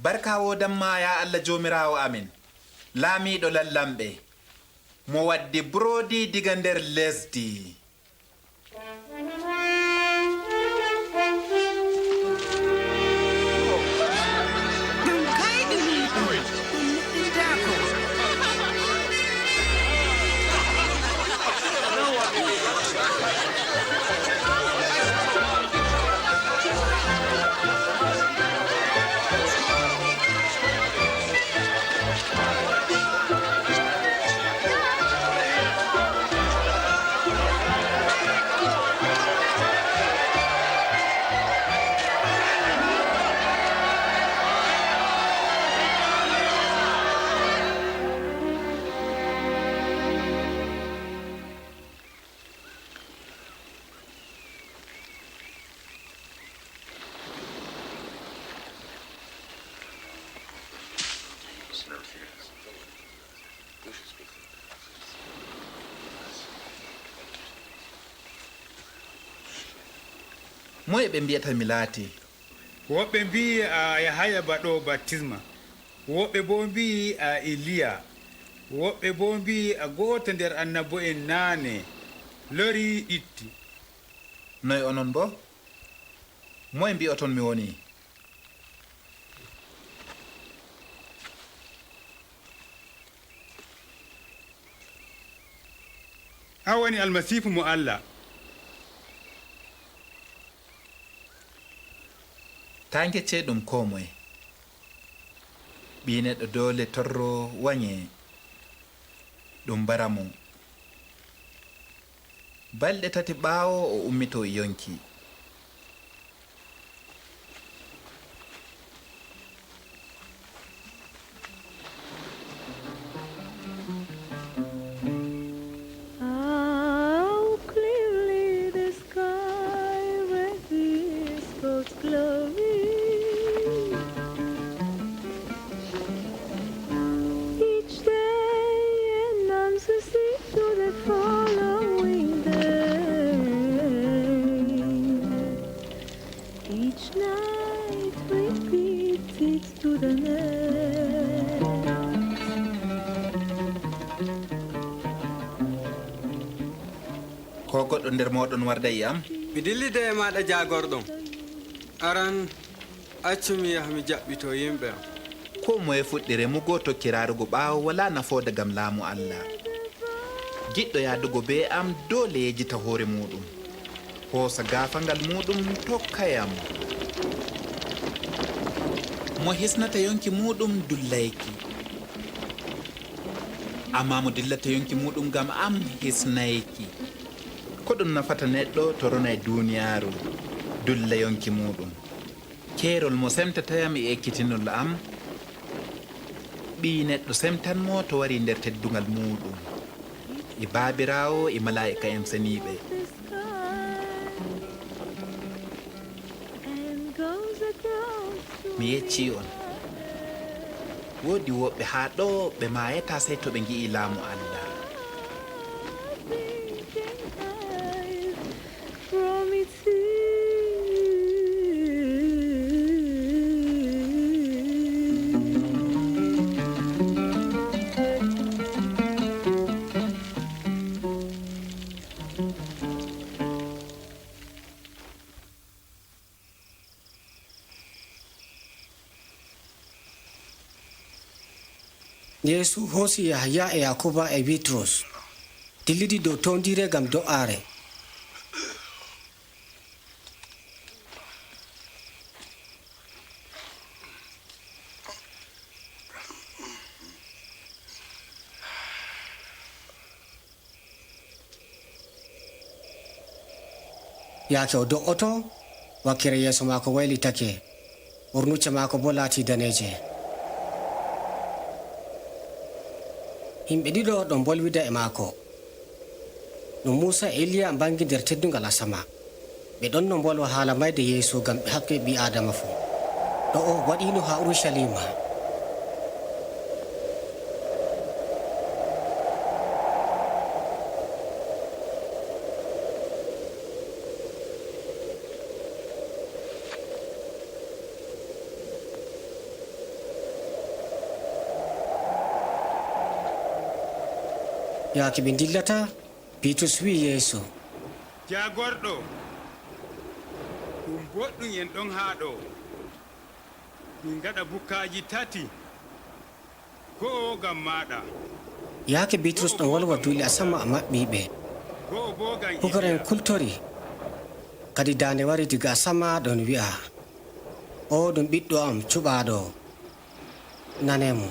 Barka wodanma ya Allah jomirawo amin, laamiɗo lallamɓe, mo waddi burodi diga nder lesdi. Moye ɓe mbiyata mi laati? Woɓɓe mbi a Yahaya baɗo baptisma, woɓɓe bo mbi a Eliya, woɓɓe bo mbi a goto nder Annaboo'en naane lori itti. Noy onon bo? Moye mbi'oton mi woni? A woni Almasiihu mo Allah. Ta gecce ɗum ko moye. Ɓi neɗɗo dole torro wañe ɗum bara mo. Balɗe 3 ɓaawo o ummito yonki. Ko goɗɗo nder moɗon warda e am? Mi dillide e maɗa jagorɗon. Aran accumi yaha mi jaɓɓito yimɓe am. Ko moye fuɗɗi remugo tokkirarugo ɓaawo wala nafoode gam laamu Allah. Giɗɗo yadugo be am dole yejita hoore muɗum, hoosa gafangal muɗum tokkayam. Mo hisnata yonki muɗum dullayki, amma mo dillata yonki muɗum gam am hisnayki. Ko ɗum nafata neɗɗo to rona e duniyaaru dulla yonki muɗum. Keerol mo semtatayam e ekkitinol am, ɓi neɗɗo semtanmo to wari nder teddungal muɗum e baabirawo e malaika en seniɓe. Mi yecci on, woodi woɓɓe haa ɗo ɓe mayata sey to ɓe gi'i laamu Allah. Yesu hoosi Yahaya e Yakuba e Bitrus dillidi dow tondire gam do'are. yaake o do'oto wakkere yeeso maako waylitake ɓornucce maako bo laati daneeje. Himɓe ɗiɗo ɗon bolwida e maako ɗum Muusa e Eliya bangi nder teddungal asama. ɓe ɗon no bolwa haala mayde yeeso ngam ɓe hakke ɓi adama fuu. ɗo o waɗino ha Urushalima. yaake ɓe dillata Bitrus wi Yeesu, jagorɗo ɗum boɗɗum en ɗon haa ɗo min gaɗa bukkaji tati go'o ngam maɗa. yaake Bitrus ɗon wolwa duuli asama a maɓɓiɓe. pukaren kultori kadi dande wari diga asama ɗon wi'a, o ɗum ɓiɗɗo am cuɓaɗo, nanemo.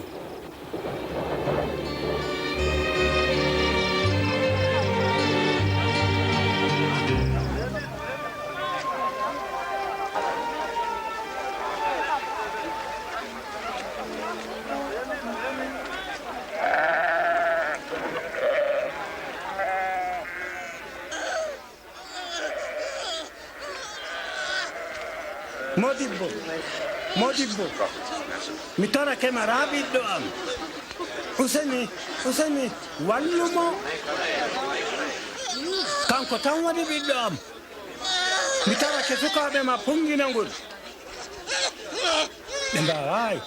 Modibbo, mi torake ma raa ɓiɗɗo am. Useni, wallumo. Kanko tan woni ɓiɗɗo am. Mi torake sukaaɓe ma pungina ngol. Ɓe mbaawaay.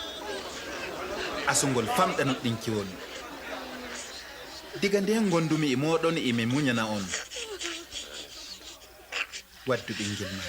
Asungol famɗa nuɗɗinkiwol. Diga nden gondumi e moɗon imi muñana on. Waddu ɓingel ma.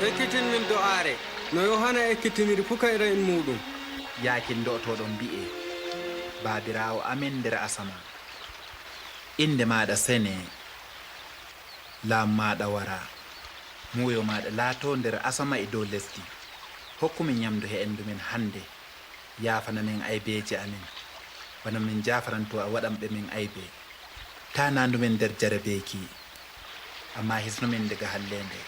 ekkitin min do'aare no Yohana ekkitiniri fukayra en muɗum. Yaakin do'otoɗon mbi'e, baabirawo amen nder asama, inde maɗa sene, laamu maɗa wara, muyo maɗa laato nder asama e dow lesdi. hokkumin ñamdu he endu men hande, yaafana men aybeji amen bana min jafaranto a waɗanɓe min aybe. Ta nandu men nder jarabeeki, amma hisnu men daga hallende.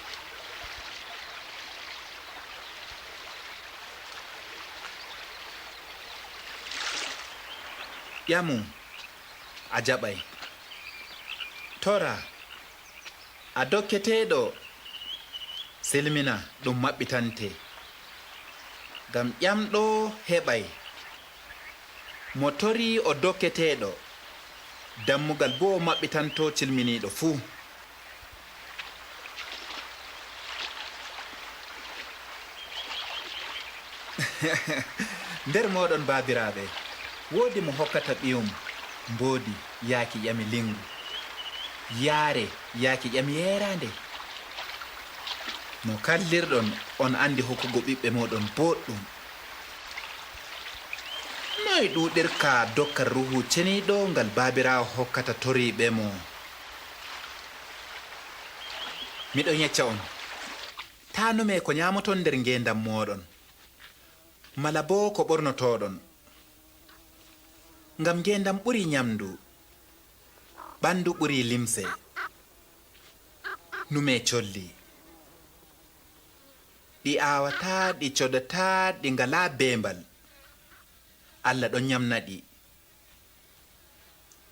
ƴamu a jaɓay, tora a dokketeɗo, silmina ɗum maɓɓitante, ngam ƴamɗo heɓay, mo tori o dokketeɗo, dammugal bo o maɓɓitanto cilminiɗo fuu. nder moɗon baabiraɓe, woodi mo hokkata ɓiyum mboodi yaaki ƴami lingu, yaare yaaki ƴami yeerande. no kallirɗon on andi hokkugo ɓiɓɓe moɗon boɗɗum. noy ɗuɗirka dokkar ruhu ceniɗo ngal baabirawo hokkata toriɓe mo miɗo yecca on tanume ko ñamoton nder ngeendam moɗon mala bo ko ɓornotoɗon ngam ngeendam ɓuri ñamdu ɓandu ɓuri limse nume colli ɗi awata ɗi coɗata ɗi ngala bembal Allah ɗon ñamna ɗi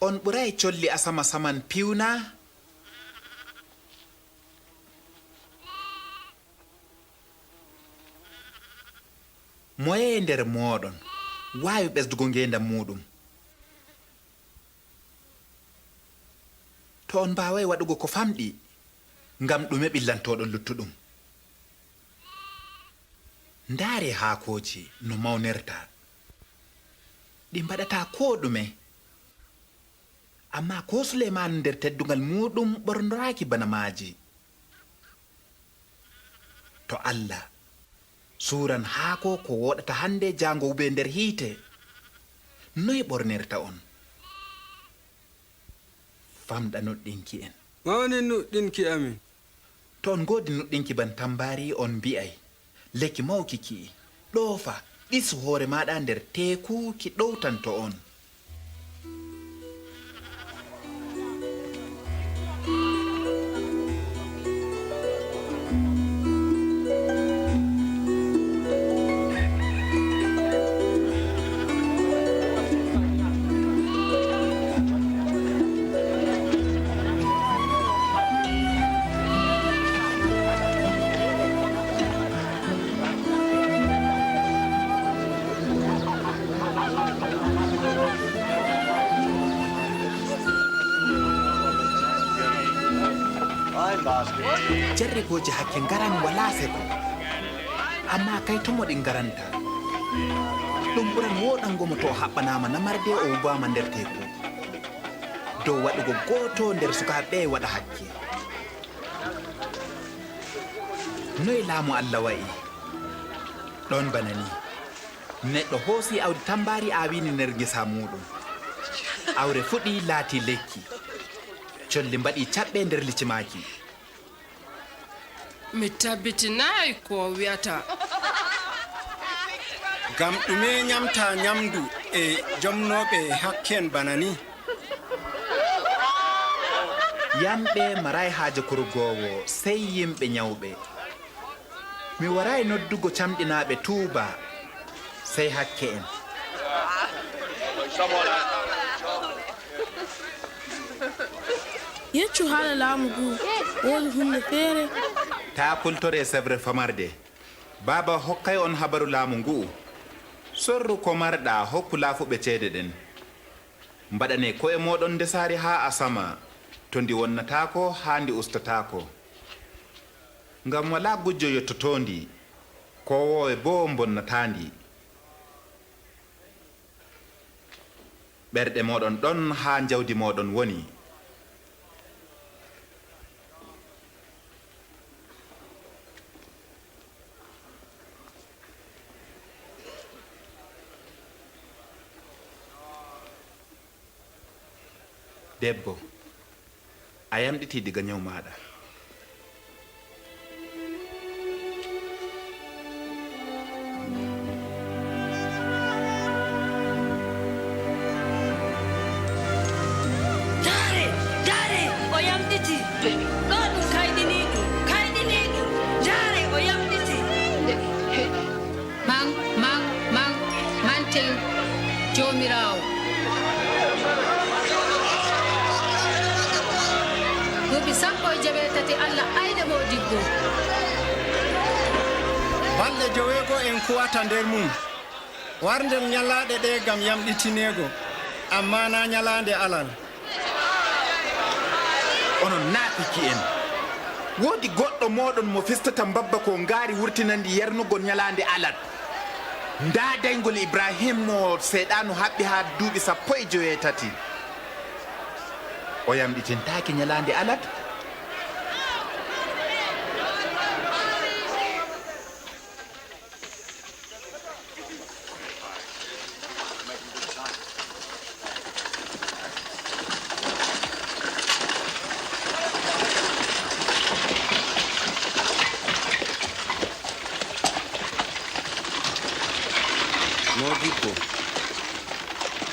on ɓuray colli asama saman piwna moye nder moɗon wawi ɓesdugo ngeendam muɗum to on mbawai waɗugo ko famɗi ngam ɗume ɓillantoɗon luttuɗum ndaare haakoji no mawnirta ɗi mbaɗata ko ɗume amma ko Suleyman nder teddugal muɗum ɓornoraki bana maaji to Allah suran haako ko woɗata hande jango wube nder hiite noy ɓornirta on famɗa nuɗɗinki en wawni nuɗɗinki amin to on godi nuɗɗinki ban tambari on mbi'ay lekki mawkiki ɗoofa ɗisu hoore maɗa nder teeku ki ɗowtanto on jarrigoji hakke ngaran wala seko amma kay tomo ɗi garanta ɗum ɓuran woɗangomo to haɓɓanama namarde o wubama nder teku dow waɗugo goto nder sukaɓe waɗa hakke noy laamu Allah wa'i ɗon bana ni neɗɗo hoosi awdi tambari awini nder gesa muɗum awre fuɗi laati lekki colli mbaɗi caɓɓe nder liccimaki mi tabbitinayi ko wiyata gam ɗume ñamta ñamdu e jomnoɓe hakken bana ni yamɓe maray haaje kurgowo sey yimɓe ñawɓe mi waray noddugo camɗinaɓe tuuba sey hakke en yeccu haala laamu ngu woni hunde feere ta kultore sebre famarde baba hokkay on habaru laamu ngu sorru ko marɗa hokku laafuɓe ceede ɗen mbaɗane ko'e moɗon ndesari ha asama to ndi wonnatako ha ndi ustatako ngam wala gujjo yettotondi kowowe bo bonnatandi ɓerɗe moɗon ɗon ha jawdi moɗon woni debbo a yamɗiti diga ñaw maɗa jare o yamɗiti ɗo ɗum kayɗiniɗum jare o yamɗiti manten jomirawo duuɓi sappo e jeweetati Allah ayde mo diggo balɗe joweego en kuwata nder mum warndel ñalaɗe ɗe gam yamɗitinego amma na ñalande alal onon naafiki en woodi goɗɗo moɗon mo fistata mbabba ko ngaari wurtinandi yernugol ñalande alal nda daygol Ibrahim mo seeɗanu haɓɓi ha duuɓi 13 o yamɗitintaki ñalande alat modibbo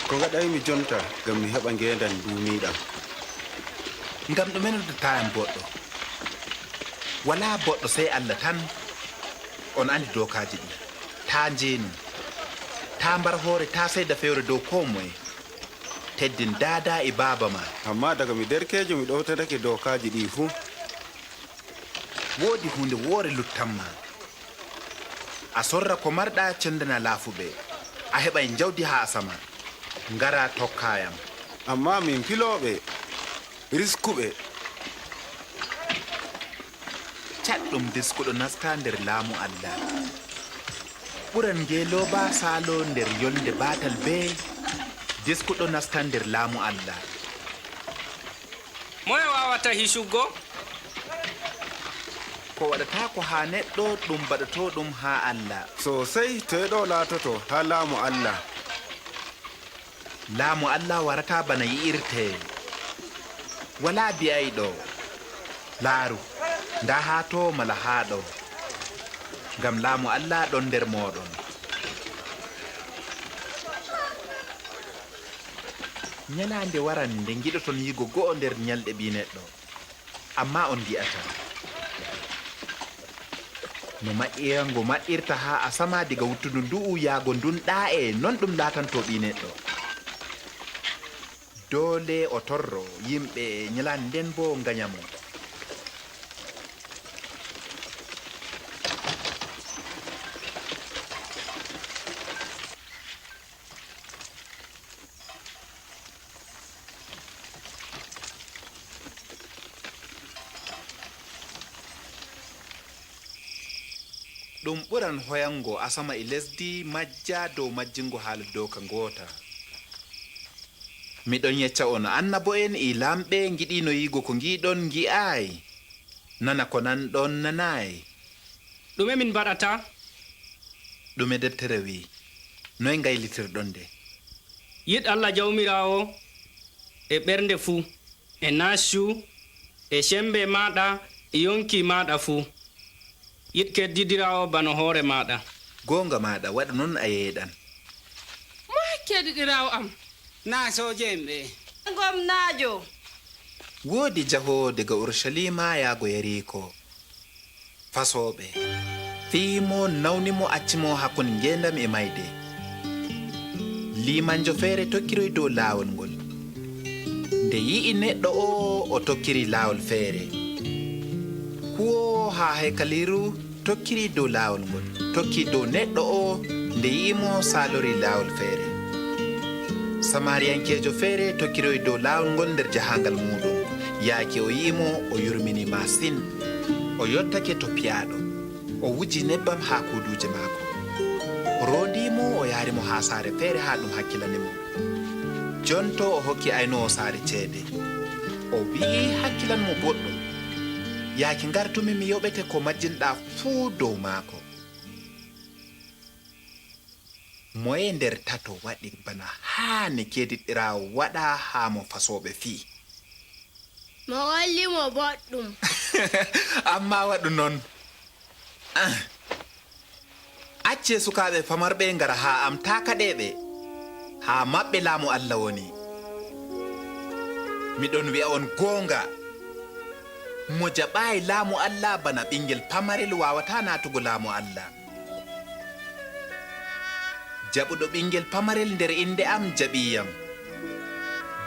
ko gaɗaymi jonta ngam mi heɓa ngeendam duumiiɗam. ngam ɗume noddata en boɗɗo? wala boɗɗo sey allah tan. on andi dokaji ɗi: ta njeenu, ta mbar hoore, ta seyda fewre dow ko moye, teddin dada e baaba ma. amma daga mi derkejo mi ɗowtadake dokaji ɗi fuu. woodi hunde woore luttanma: a sorra ko marɗa cendana laafuɓe, a heɓay jawdi ha asama, ngara tokkayam. amma min filoɓe riskuɓe. caɗɗum diskuɗo nasta nder laamu allah ɓuran ngeeloba saalo nder yolnde batal be diskuɗo nasta nder laamu allah. moye wawata hisugo? ko waɗata ko ha neɗɗo ɗum baɗato ɗum ha allah. sosai to eɗo laatoto ha laamu allah. laamu allah warata bana yi'irte. wala biyayɗo laaru nda ha to mala ha ɗo, ngam laamu allah ɗon nder moɗon. ñalande waran nde giɗoton yigo go'o nder ñalɗe ɓi neɗɗo, amma on gi'ata no maƴƴirango maƴƴirta ha asama diga wuttudu ndu'u yaago ndun ɗa'e, non ɗum latanto ɓi neɗɗo. doole o torro yimɓe ñalande nden bo gañamo. ɗum ɓuran hoyango asama e lesdi majja dow majjingo haala dow ka ngota. miɗon yecca on Annaboo'en e lamɓe giɗino yigo ko giɗon gi'ay, nana ko nanɗon nanay. ɗume min mbaɗata? ɗume deftere wi, noy gaylitirɗon nde? yiɗ allah jawmirawo e ɓernde fuu, e nassu, e sembe maɗa, e yonki maɗa fuu. yiɗ keddidirawo bano hoore maɗa. gonga maɗa waɗa noon a yeeɗan. mo keddiɗirawo am? na soje en ɓe. gomnajo woodi jaho daga urushalima yaago yeriko. fasoɓe fiimo nawnimo accimo hakkunde ngeendam e mayde. limanjo feere tokkiroy dow laawol ngol. nde yi'i neɗɗo o tokkiri laawol feere. kuwo ha haykaliru tokkiri dow laawol ngol, tokki dow neɗɗo o nde yi'imo saalori laawol feere. samariyankejo feere tokkiroy dow laawol ngol nder jahangal muɗum. yaake o yi'imo o yurmini masin, o yottake to piyaɗo, o wuji nebbam ha kuduje maako, o rondimo o yarimo ha saare feere ha ɗum hakkilanimo. jonto o hokki aynowo saare ceede, o wi'i hakkilanmo boɗɗum, yaake gartumi mi yoɓete ko majjinɗa fuu dow maako. moye nder tato waɗi bana haani kediɗɗirawo waɗa ha mo fasoɓe fii? mo wallimo boɗɗum. amma waɗu noon. acce sukaɓe famarɓe ngara ha am takaɗeɓe, ha maɓɓe laamu allah woni. miɗon wi'a on goonga, mo jaɓayi laamu allah bana ɓingel pamarel wawata natugo laamu allah. jaɓuɗo ɓingel pamarel nder inde am jaɓiyam,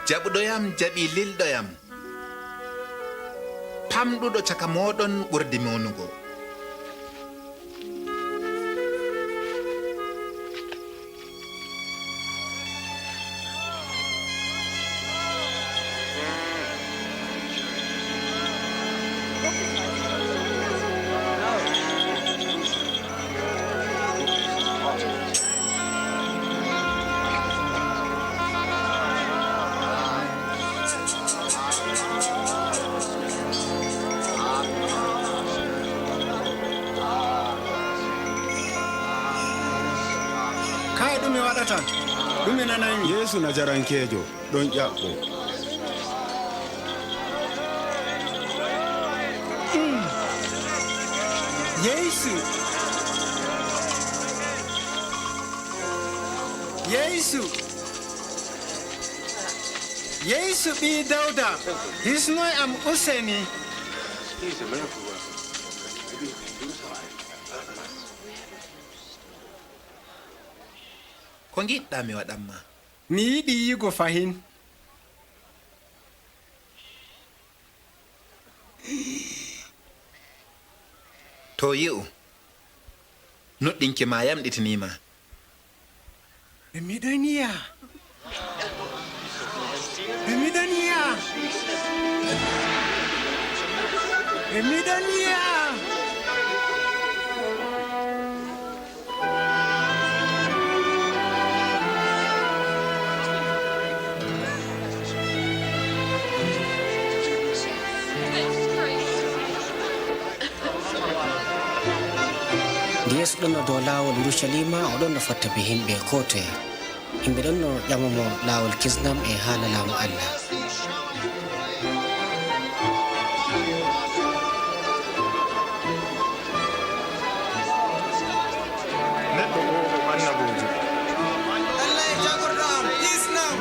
jaɓuɗoyam jaɓi lilɗoyam. pamɗuɗo caka moɗon ɓurdi mawnugo. ɗume waɗata ɗume nanaymi? yeesu najarankejo ɗon ƴaɓɓo. yeesu Yesu ɓi Dawda, hisnoy am useni. Ko giɗɗa mi waɗanma? Mi yiɗi yigo fahin. To yi'u, nuɗɗinki ma yamɗitinima. Miɗon yi'a. Yesu ɗon no dow laawol Urushalima o ɗon no fottabi himɓe ko toye. Himɓe ɗon no ƴamamo laawol kisnam e haala laamu Allah. Neɗɗo o annabojo. Allah e jagorɗo am hisnam.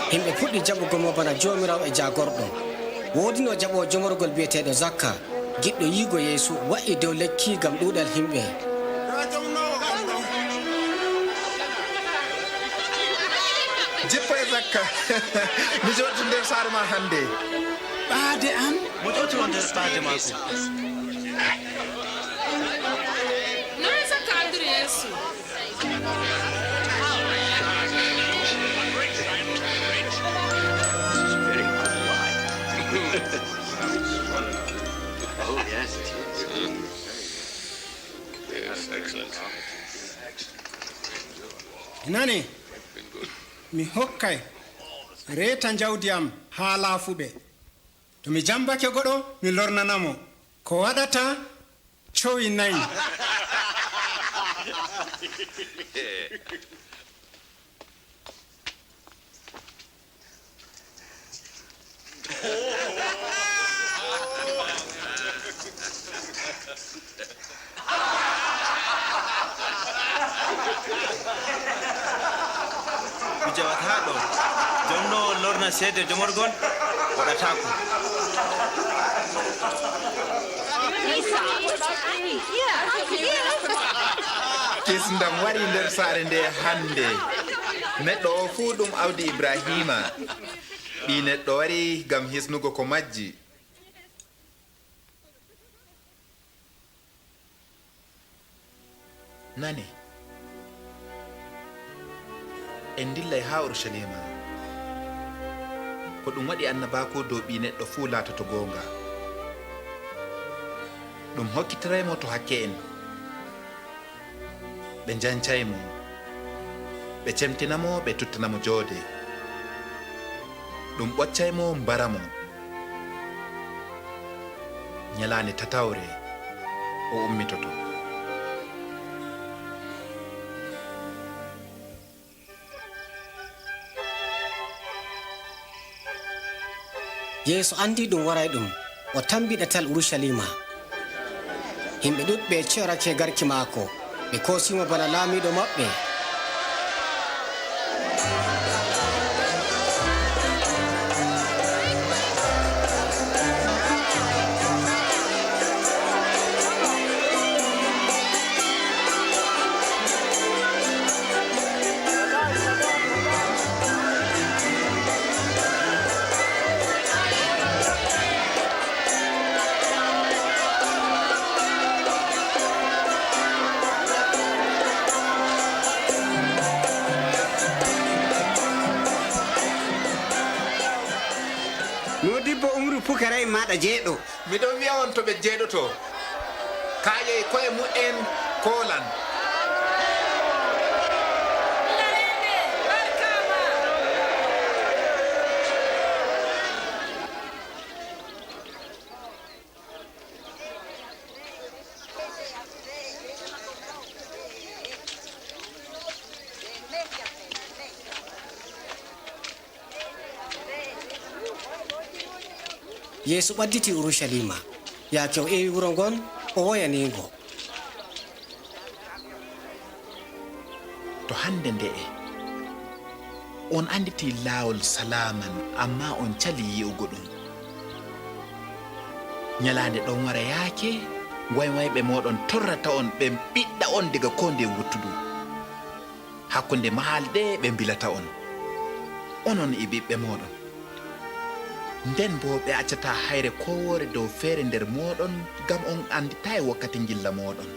Himɓe puɗɗi jaɓugo mo bana jomirawo e jagorɗo. Woodi no jaɓo jomorgol biyeteɗo Zakka, giɗɗo yiigo Yeesu wa'i dow lekki gam ɗuuɗal himɓe. Jippo e Zakka, mi joɗi nder saare ma hande. Ɓaade am? Mo joɗi nder ɓaade maako. Noy Zakka andiri Yeesu? Oh, yes. Yes, excellent. Nani, mi hokkay reta jawdi am haa laafuɓe. To mi jambake goɗo, mi lornanamo. Ko waɗata cowi 4. Mi jawata ɗo. Jonno lorna seede jomorgol waɗatako. Kisndam waɗi nder saare nde hande. Neɗɗo o fuu ɗum awdi Ibrahima. Ɓi neɗɗo wari gam hisnugo ko majji. Nane, en dillay ha Urushalima. Ko ɗum waɗi annabako dow ɓi neɗɗo fuu laatoto goonga. Ɗum hokkitiraymo to hakke en. Ɓe jancaymo, ɓe cemtinamo, ɓe tuttanamo joode. Ɗum ɓoccaymo mbaramo. Nyalaande tatawre o ummitoto. Yeesu andi ɗum waray ɗum, o tambi ɗatal Urushalima. Himɓe ɗuɗɓe ceerake garki maako, ɓe koosimo bana laamiɗo maɓɓe. Modibbo umru pukara e maɗa jeeɗo. Miɗon wiya on to ɓe jeeɗoto, kaaƴe koye mu'en koolan. yeesu ɓadditi urushalima yaake o ewi wuro ngon o woyanigo. to hande nde on anditi laawol salaman amma on cali yi'ugo ɗum. nyalande ɗon wara yaake waywayɓe moɗon torrata on ɓe ɓiɗɗa on diga ko nde wuttudu hakkunde mahalɗe ɓe bilata on onon e ɓiɓɓe moɗon. nden bo ɓe accata hayre kowore dow feere nder moɗon gam on andita e wakkati gilla moɗon.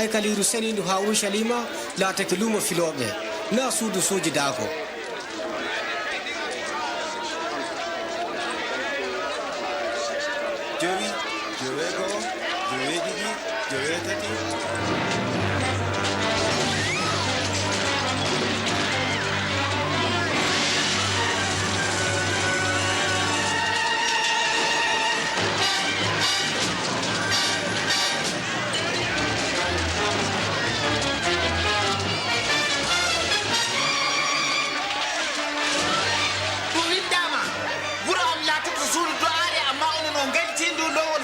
haykaliru senindu ha urushalima laatake lumo filoɓe na suudu suuji daago. jowi joweego joweeɗiɗi joweetati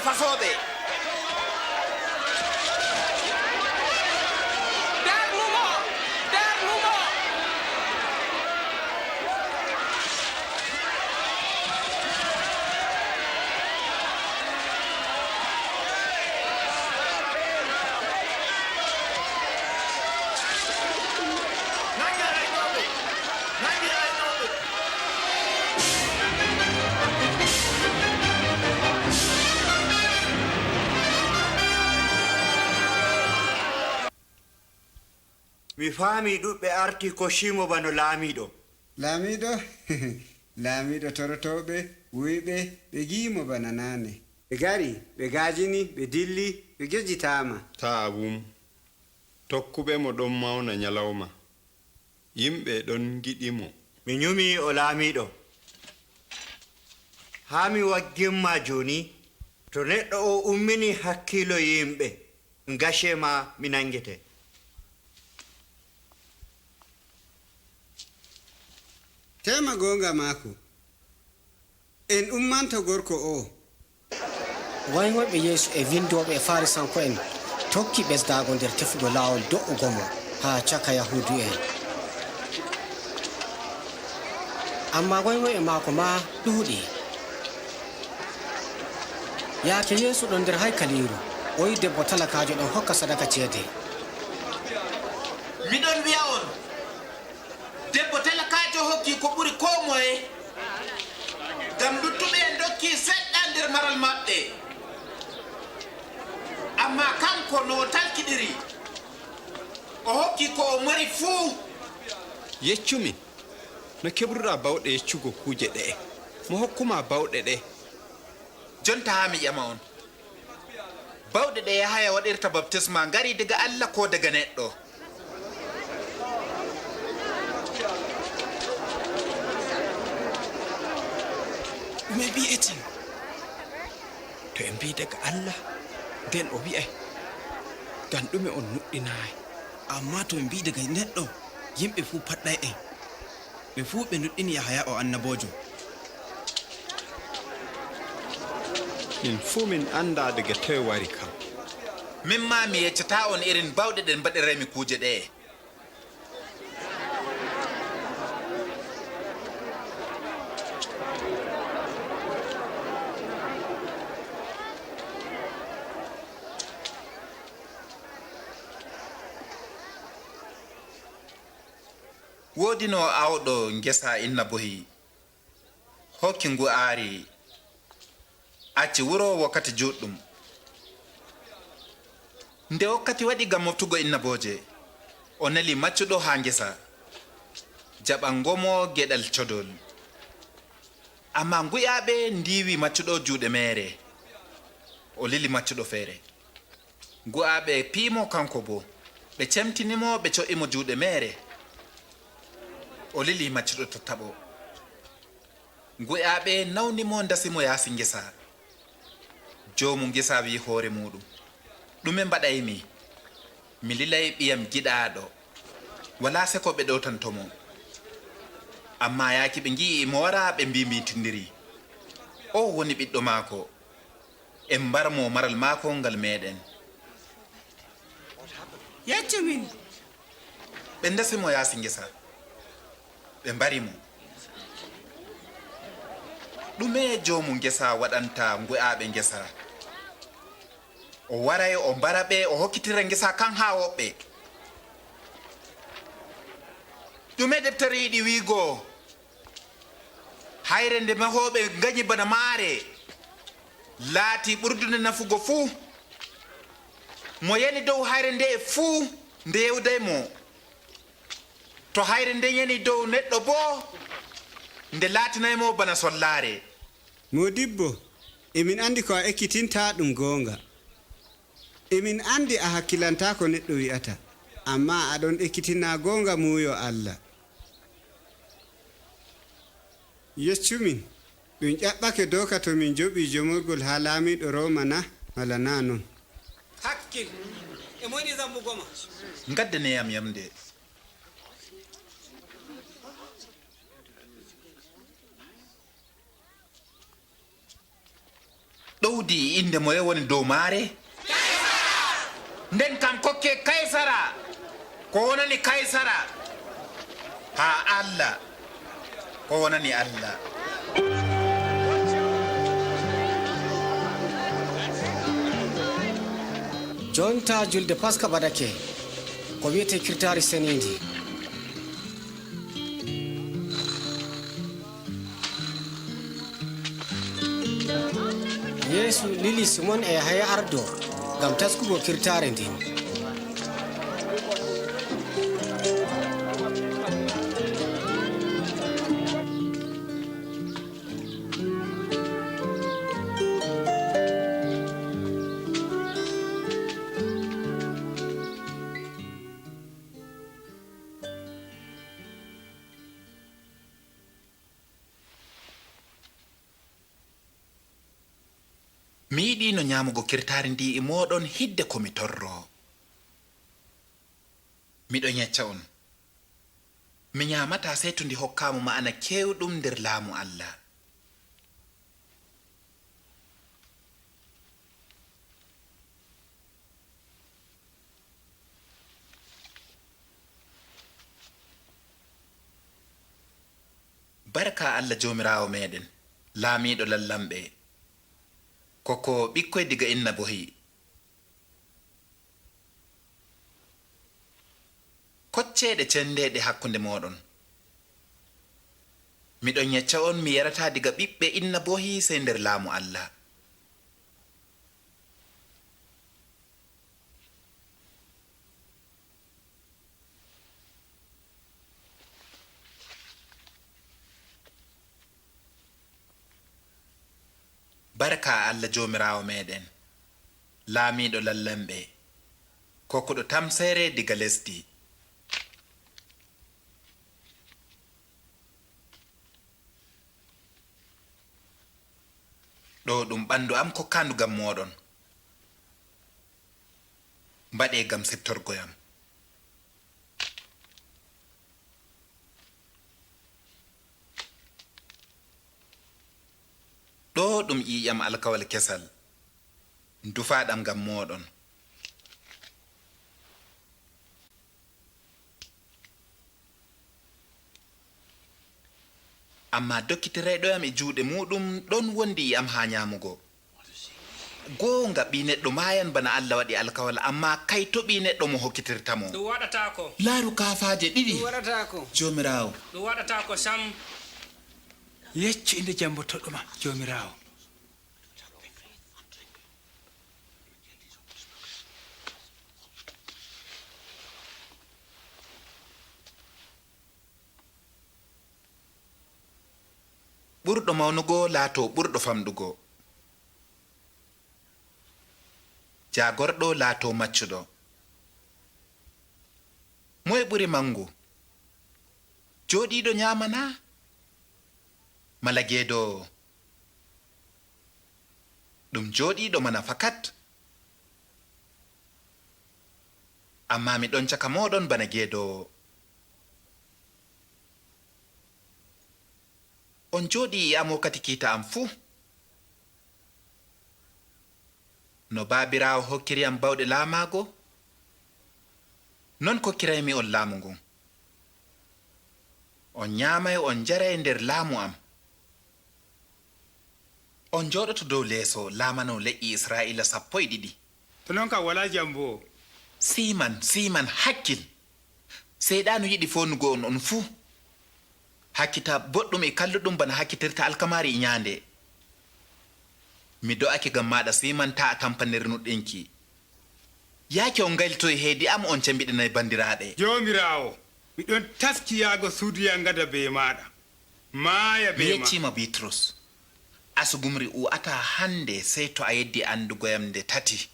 fasoɓe. mi faami ɗuɓɓe arti ko shimo bano laamiɗo. Laamiɗo? Laamiɗo torotoɓe wuyɓe ɓe giimo bana nane. ɓe gari ɓe gaajini ɓe dilli ɓe jojjitama. ta abum tokkuɓe mo ɗon mawna nyalawma yimɓe ɗon giɗimo. mi nyumi o laamiɗo haa mi wagginma joni to neɗɗo o ummini hakkilo yimɓe ngashema mi nangete. tema gonga maako en ummanto gorko o. waywoɓe yeesu e windoɓe e farisanko'en tokki ɓesdago nder tefugo laawol do'ugo mo ha caka yahudu en. amma waywoɓe maako ma ɗuuɗi. yaake yeesu ɗon nder haykaliru o yi debbo talakajo ɗon hokka sadaka ceede. miɗon wi'a on debbo talakajo hokki ko ɓuri ko moye ngam luttuɓe en dokki seɗɗa nder maral maɓɓe amma kanko no talkiɗiri o hokki ko o mari fuu. yeccumi no keɓruɗa bawɗe yeccugo kuuje ɗe mo hokkuma bawɗe ɗe. jonta ha mi ƴama on bawɗe ɗe yahaya waɗirta baptisma ngari daga allah ko daga neɗɗo? ɗume mbi'eten to en mbi daga allah nden o wi'ay ngam ɗume on nuɗɗinayi, amma to en mbi daga neɗɗo yimɓe fuu paɗɗay en ɓe fuu ɓe nuɗɗini yahaya o annabojo. min fuu min anda daga toye wari kam. min ma mi yeccata on irin bawɗe ɗen mbaɗiraymi kuuje ɗe. woodi no awɗo ngesa inna bohi hokki ngu aari acci wuro wakkati juɗɗum nde wakkati waɗi gam moftugo innaboje o neli maccuɗo ha ngesa jaɓa ngomo geɗal codol amma nguyaɓe ndiwi maccuɗo juuɗe mere o lili maccuɗo feere nguyaɓe piimo kanko bo ɓe cemtinimo ɓe co'imo juuɗe mere o lili maccuɗo tattaɓo nguyaɓe nawnimo dasimo yaasi ngesa jomum ngesa wi hoore muɗum ɗume mbaɗaymi mi lilay ɓiyam giɗaɗo wala seko ɓe ɗowtantomo amma yaaki ɓe ngi'i mo wara ɓe mbi tindiri o woni ɓiɗɗo maako en mbarmo maral maako ngal meɗen yeccumin ɓe dasimo yaasi ngesa ɓe mbarimo ɗume jomum ngesa waɗanta nguyaɓe ngesa o waray o mbara ɓe o hokkitira ngesa kan ha woɓɓe ɗume deftere yiɗi wiigo hayre nde mahoɓe gañi bana maare laati ɓurdude nafugo fuu mo yani dow hayre nde e fuu nde yewdaymo to hayre nde yani dow neɗɗo bo nde laatinaymo bana sollaare modibbo emin andi ko a ekkitinta ɗum goonga emin andi a hakkilanta ko neɗɗo wi'ata amma aɗon ekkitina goonga muuyo Allah yeccumin ɗum ƴaɓɓake doka to min joɓi jomorgol ha laamiɗo Roma na wala na non hakkil e moyɗi zambugoma gaddaneyam yamde ɗowdi inde moye woni dow maare nden kam kokke kaysara ko wonani kaysara ha Allah ko wonani Allah jonta julde paska baɗake ko wiyete kirtari senidi yeesu lili simon e haya ardo gam taskugo kirtare ndin mi yiɗi no ñamugo kirtari ndi e moɗon hidde komi torro miɗo ñecca on mi ñamata sey to ndi hokkamo ma'ana kewɗum nder laamu Allah barka Allah jomirawo meɗen laamiɗo lallamɓe koko ɓikkoy diga inna bohi kocceɗe cendeɗe hakkunde moɗon miɗon yecca on mi yarata diga ɓiɓɓe inna bohi sey nder laamu Allah barka Allah jomirawo meɗen laamiɗo lallamɓe kokkuɗo tamsere diga lesdi ɗo ɗum ɓandu am kokkandu gam moɗon mbaɗe gam settorgoyam ɗo ɗum ƴiƴam alkawal kesal dufaɗam gam moɗon amma dokkitireɗoyam e juuɗe muɗum ɗon wondi iyam ha ñamugo goonga ɓi neɗɗo mayan bana Allah waɗi alkawal amma kay to ɓi neɗɗo mo hokkitirtamo ɗum waɗatako laaru kafaje ɗiɗi waɗatako jomirawo ɗum waɗatako sam yeccu inde jambotoɗoma jomirawo ɓurɗo mawnugo laato ɓurɗo famɗugo, jagorɗo laato maccuɗo. Moye ɓuri mangu, jooɗiɗo nyamana mala geedo ɗum jooɗiɗo mana fakat? Amma mi ɗon caka moɗon bana geedo. On jooɗi e am wakkati kiita am fuu. No baabirawo hokkiri am bawɗe laamaago, non kokkiraymi on laamu ngun. On nyaamay on jaray nder laamu am. On jooɗoto dow leeso laamano leƴƴi Israa'ila 12. To non kam wala jambo. Siman hakkil. Seyɗaanu yiɗi fonugo on fuu. Hakkita boɗɗum e kalluɗum bana hakkitirta alkamari e nyaande. Mi do'ake gam maɗa simanta a tampanirnuɗinki. Yaake on gaylito e heedi am on cambiɗinay bandiraaɗe. Jomirawo, miɗon taski yaago suuduya ngada be maɗa. Maaya be ma. Mi yeccima Bitrus. Asugumri u'ata hande sey to a yeddi andugoyam nde 3.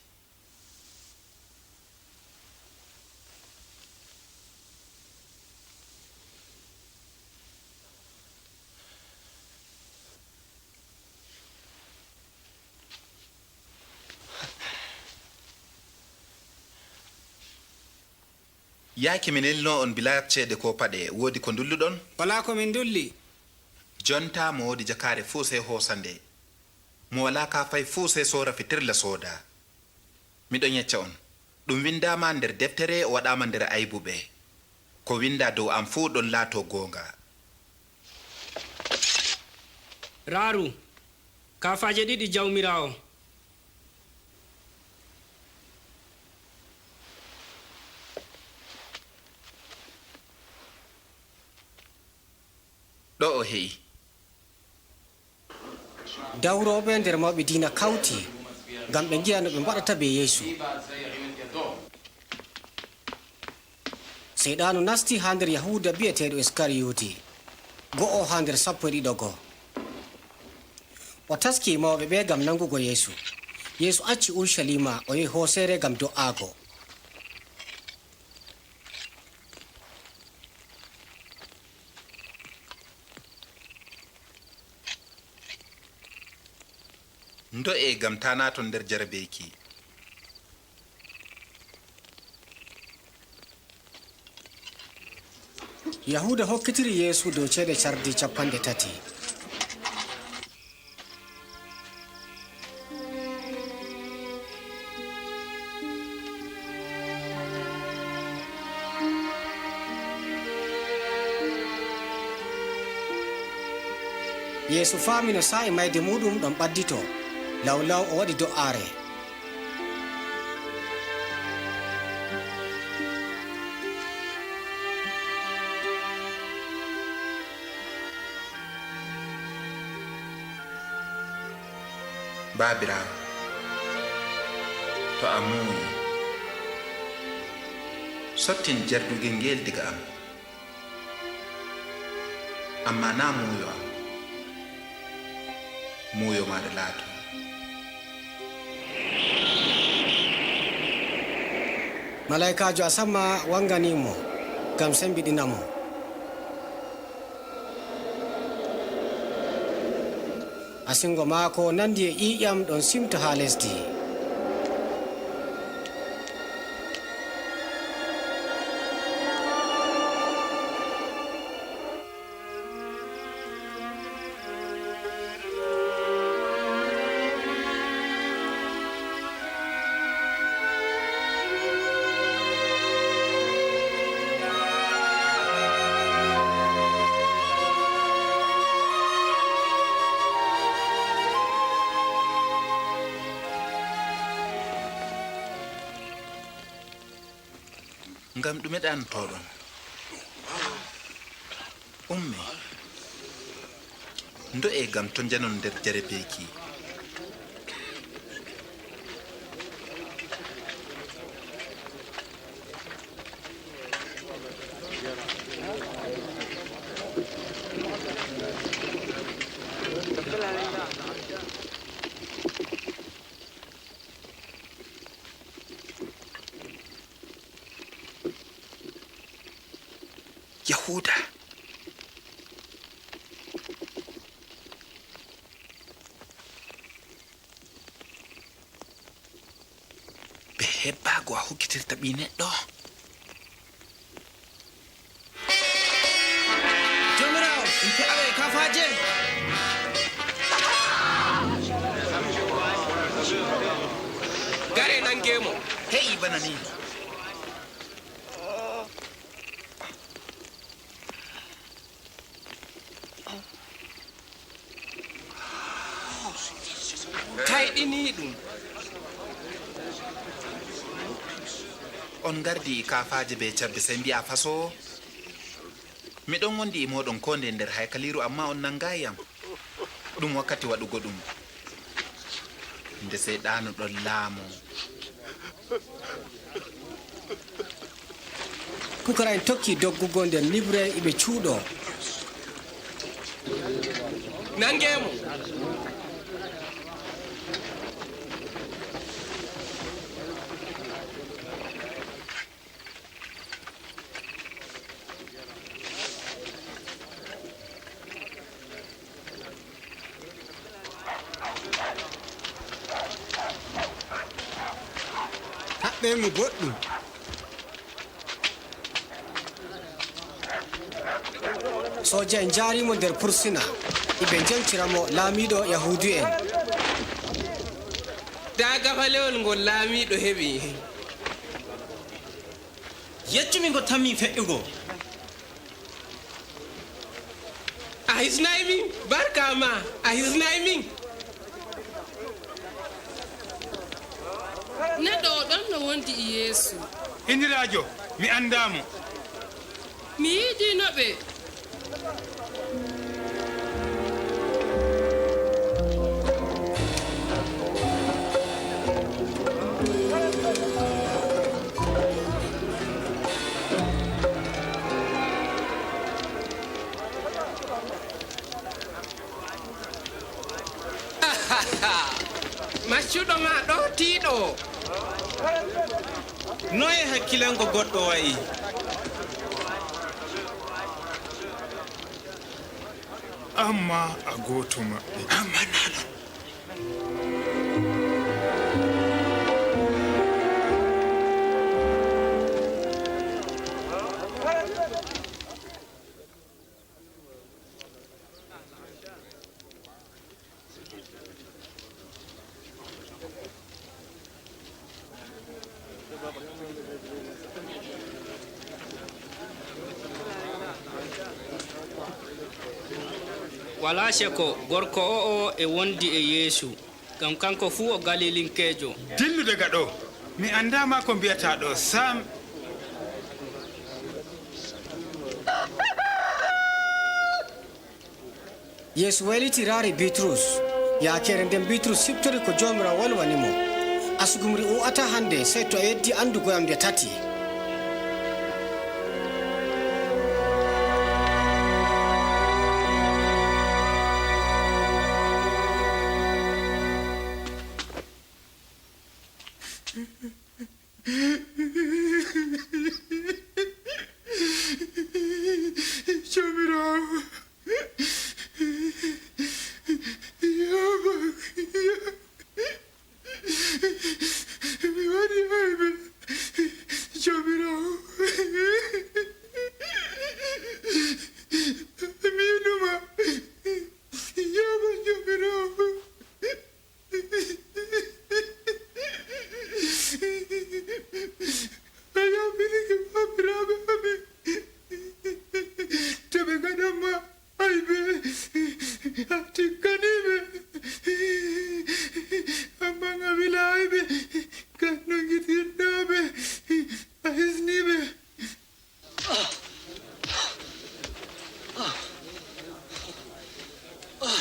Yaake mi nelno on bila ceede ko paɗe, woodi ko dulluɗon? Wala ko min dulli. Jonta mo woodi jakare fuu sey hoosande. Mo wala ka fay fuu sey soora fitirla sooda. Miɗon yecca on, ɗum windama nder deftere o waɗama nder aybuɓe. Ko winda dow am fuu ɗon laato goonga. Raaru, kafaje 2 jawmirawo. Ɗo o he'i. Dawroɓe nder mawɓe diina kawti ngam ɓe giya no ɓe mbaɗata be Yeesu. Seyɗanu nasti ha nder Yahuda bi'eteɗo Iskariyoti, go'o ha nder 12 go. O taski mawɓe ɓe gam nangugo Yeesu. Yeesu acci Urushalima o yehi hoosere gam do'aago. Ndo e gam ta naton nder jarabeeki. Yahuda hokkitiri Yeesu dow ceede cardi 30. Yeesu faami no sa'i mayde muɗum ɗon ɓaddito. Lawlaw o waɗi do'aare. Baabiraawo, to a muuyi, sottin jardugel ngel diga am. Amma na muuyo am, muuyo maɗa laato. Malaikajo asama wanganimo gam sembiɗinamo. Asingo maako nandi e ƴiƴam ɗon simta ha lesdi. Ngam ɗume ɗantoɗon? Ummi, ndo e gam to janon nder jarabeeki. huuta. ɓe hebbaago a hokkitirta ɓi neɗɗo. jomirawo en keɓaɓe kafaje. gare nangemo heyi bana ni. kayɗini ɗum. on gardi kafaje be cabbe sey mbi'a faso miɗon wondi e moɗon ko nde nder haykaliru amma on nangayam. ɗum wakkati waɗugo ɗum nde sey ɗanuɗon laamu. pukara en tokki doggugo nder libre iɓe cuuɗo. nangemo. haɓɓe mo boɗɗum. soja en jaarimo nder pursina iɓe jentiramo laamiɗo yahudu en. dagafalewol ngol laamiɗo heɓi. yeccumi ngo tammi feƴƴugo. a hisnayi min barka ma a hisnayi min. neɗɗo o ɗon no wondi e yeesu. indirajo mi andamo. mi yiidino ɓe. maccuɗo ma ɗo tiiɗo. noye hakkilango goɗɗo wayi? amma a goto maɓɓe. amma nano wala sheko gorko o e wondi e yeesu ngam kanko fuu o galilinkeejo. dillu daga ɗo mi andama ko mbiyata ɗo sam. yeesu wayliti raari bitrus. yaakere nden bitrus siftori ko jomirawo wolwanimo. asugumri u'ata hande sey to a yeddi andugoyam nde tati.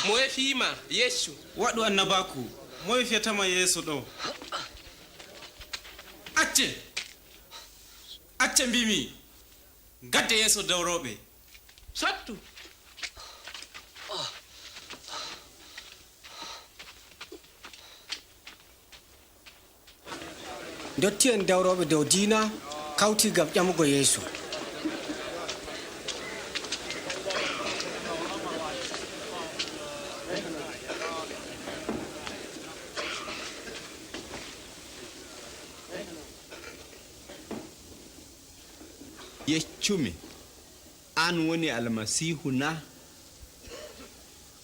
moye fiima yeesu waɗu annabaku moye fiyatama yeeso ɗo. acce mbimi gadde yeeso dawroɓe. sattu dotti en dawroɓe dow diina kawti gam ƴamugo yeesu. yeccumi an woni almasiihu na?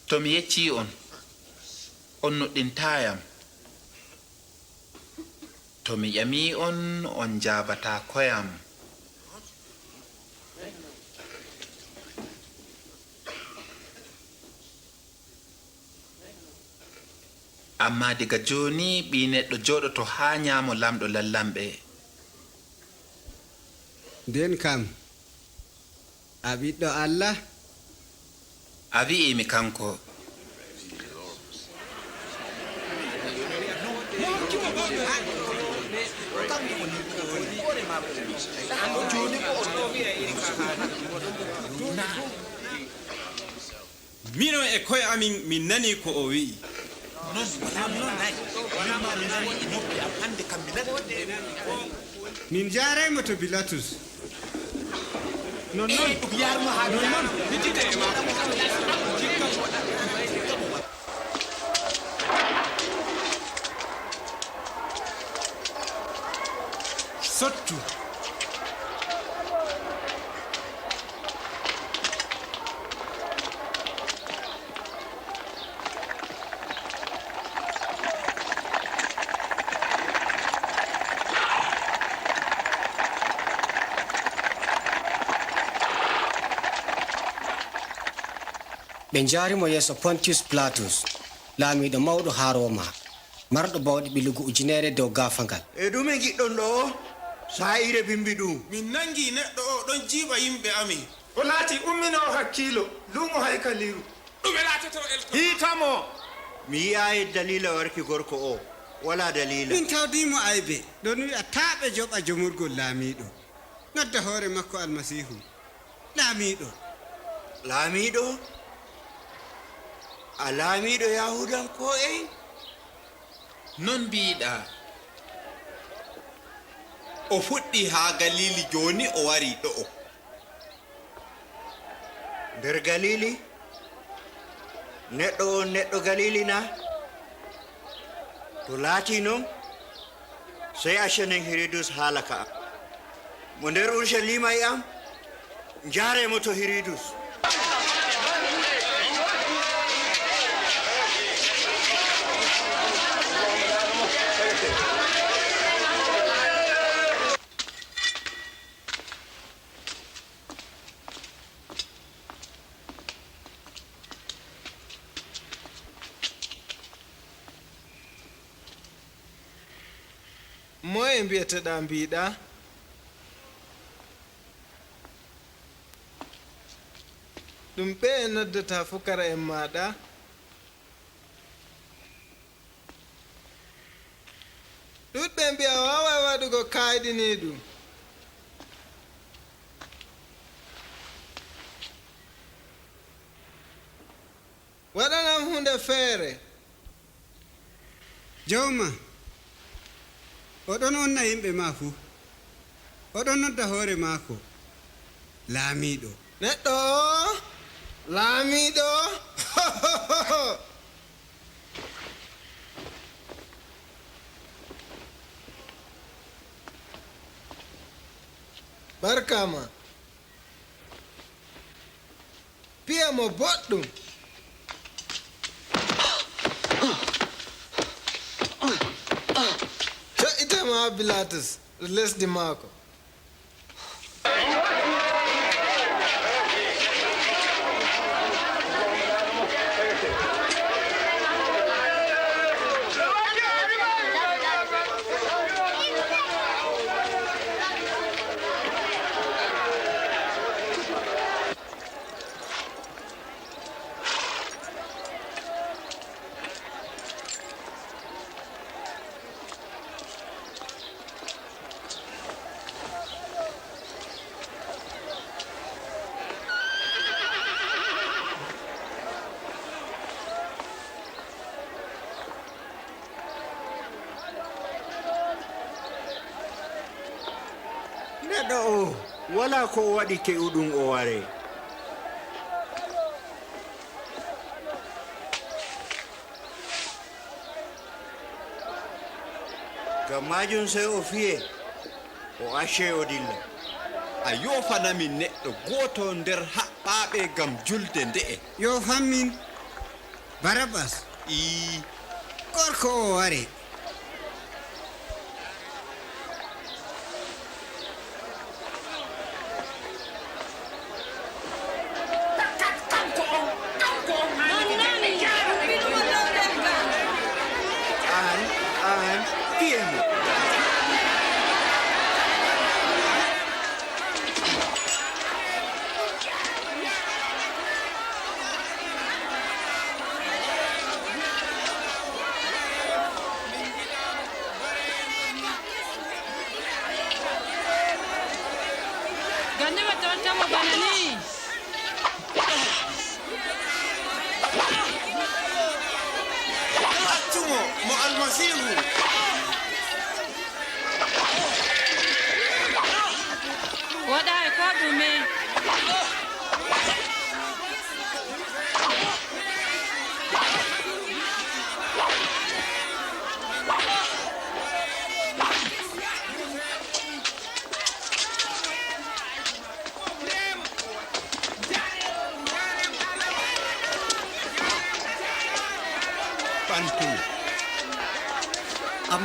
To mi yecci on nuɗɗintayam. To mi ƴami on jabata koyam. Amma diga joni ɓi neɗɗo joɗoto ha ñaamo lamɗo lallamɓe. nden kam a ɓiɗɗo Allah? A wi'imi kanko. Mino e koye amin min nani ko o wi'i. min jaraymo to Bilatus. Sottu. ɓe njaarimo yeeso Pontius Pilatus laamiiɗo mawɗo haa Roma marɗo bawɗe ɓilugo ujunere dow gaafangal. E ɗume giɗɗon ɗo saa'ire bimbi ɗum? Min nangi neɗɗo o ɗon jiiɓa yimɓe amin. O laati ummino hakkilo luumo haykaliru. ɗume laatoto elto hiitamo mi yi'ayi dalila warki gorko o wala dalila. min tawdimo aybe ɗon wi'a taaɓe joɓa jomurgol laamiiɗo nodda hoore makko almasihu laamiiɗo. Laamiiɗo? A laamiiɗo yahudanko'en? Non mbiɗa. O fuɗɗi haa Galili joni o wari ɗo'o. Nder Galili? Neɗɗo on neɗɗo Galili na? To laati non sey accenen Hiridus haala ka am. Mo nder Urushalima e am njaaremo to Hiridus. Moye mbiyeteɗa mbiɗa? Ɗum ɓe noddata fukara en maɗa? ɗuɗɓe mbiya wawai waɗugo kayɗini ɗum. Waɗanam hunde feere. Jawma oɗon onna yimɓe ma fuu oɗon nodda hoore maako laamiiɗo. Neɗɗo laamiiɗo barkama piya mo boɗɗum. Co'itama Bilatus lesdi maako. Neɗɗo o wala ko o waɗi ke'uɗum o ware. Ngam majum sey o fiye o acce o dilla. a yofanami neɗɗo goto nder haɓɓaɓe gam julde nde'e. Yo fammin Barabbas. Gorko o ware. Mo Almasiihu. Waɗa e ko ɗume.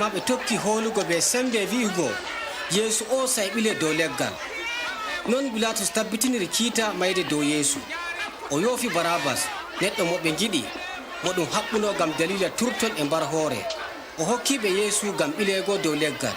amma ɓe tokki holugo ɓe sembe wi'ugo yeesu o say ɓile dow leggal. Non bilatus tabbitiniri kiita mayde dow yeesu. O yoofi barabas neɗɗo mo ɓe giɗi mo ɗum haɓɓuno gam dalila turtol e mbar hoore. O hokkiɓe yeesu gam ɓilego dow leggal.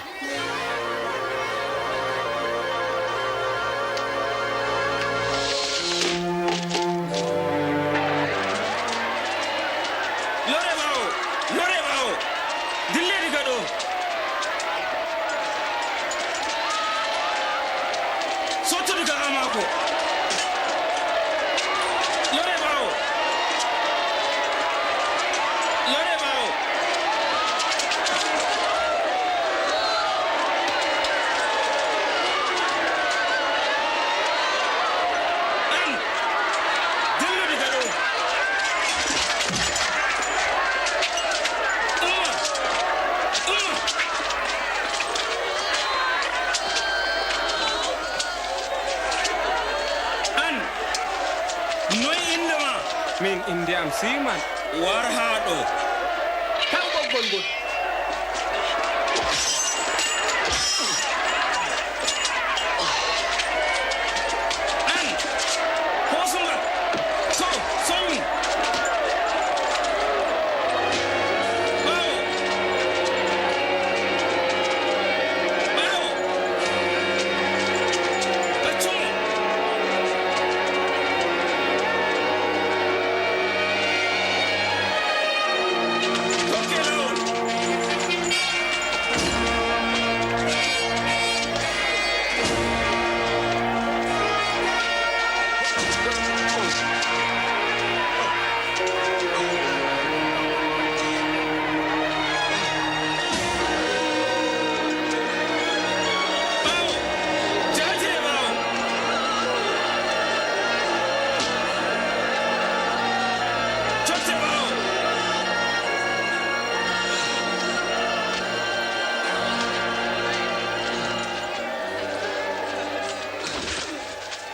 Min inde am Siman. War haɗo. Tan ɓoggol ngol. An hosungal. So somi. Bawo. Bawo. Achumo.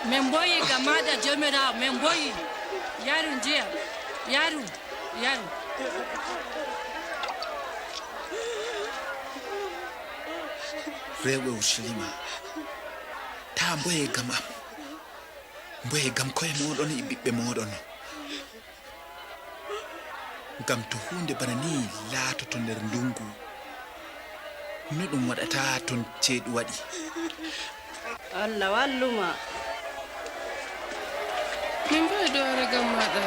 Men boyi gamada jomirawo men boyi yaru jiya yaru rewɓe urshalima ta mboye gam am mboye gam koye moɗon e ɓiɓɓe moɗon gam to hunde bana ni laatoto nder ndungu no ɗum waɗata ton ceeɗu waɗi. Allah walluma min boyi ɗo wara gam maɗa.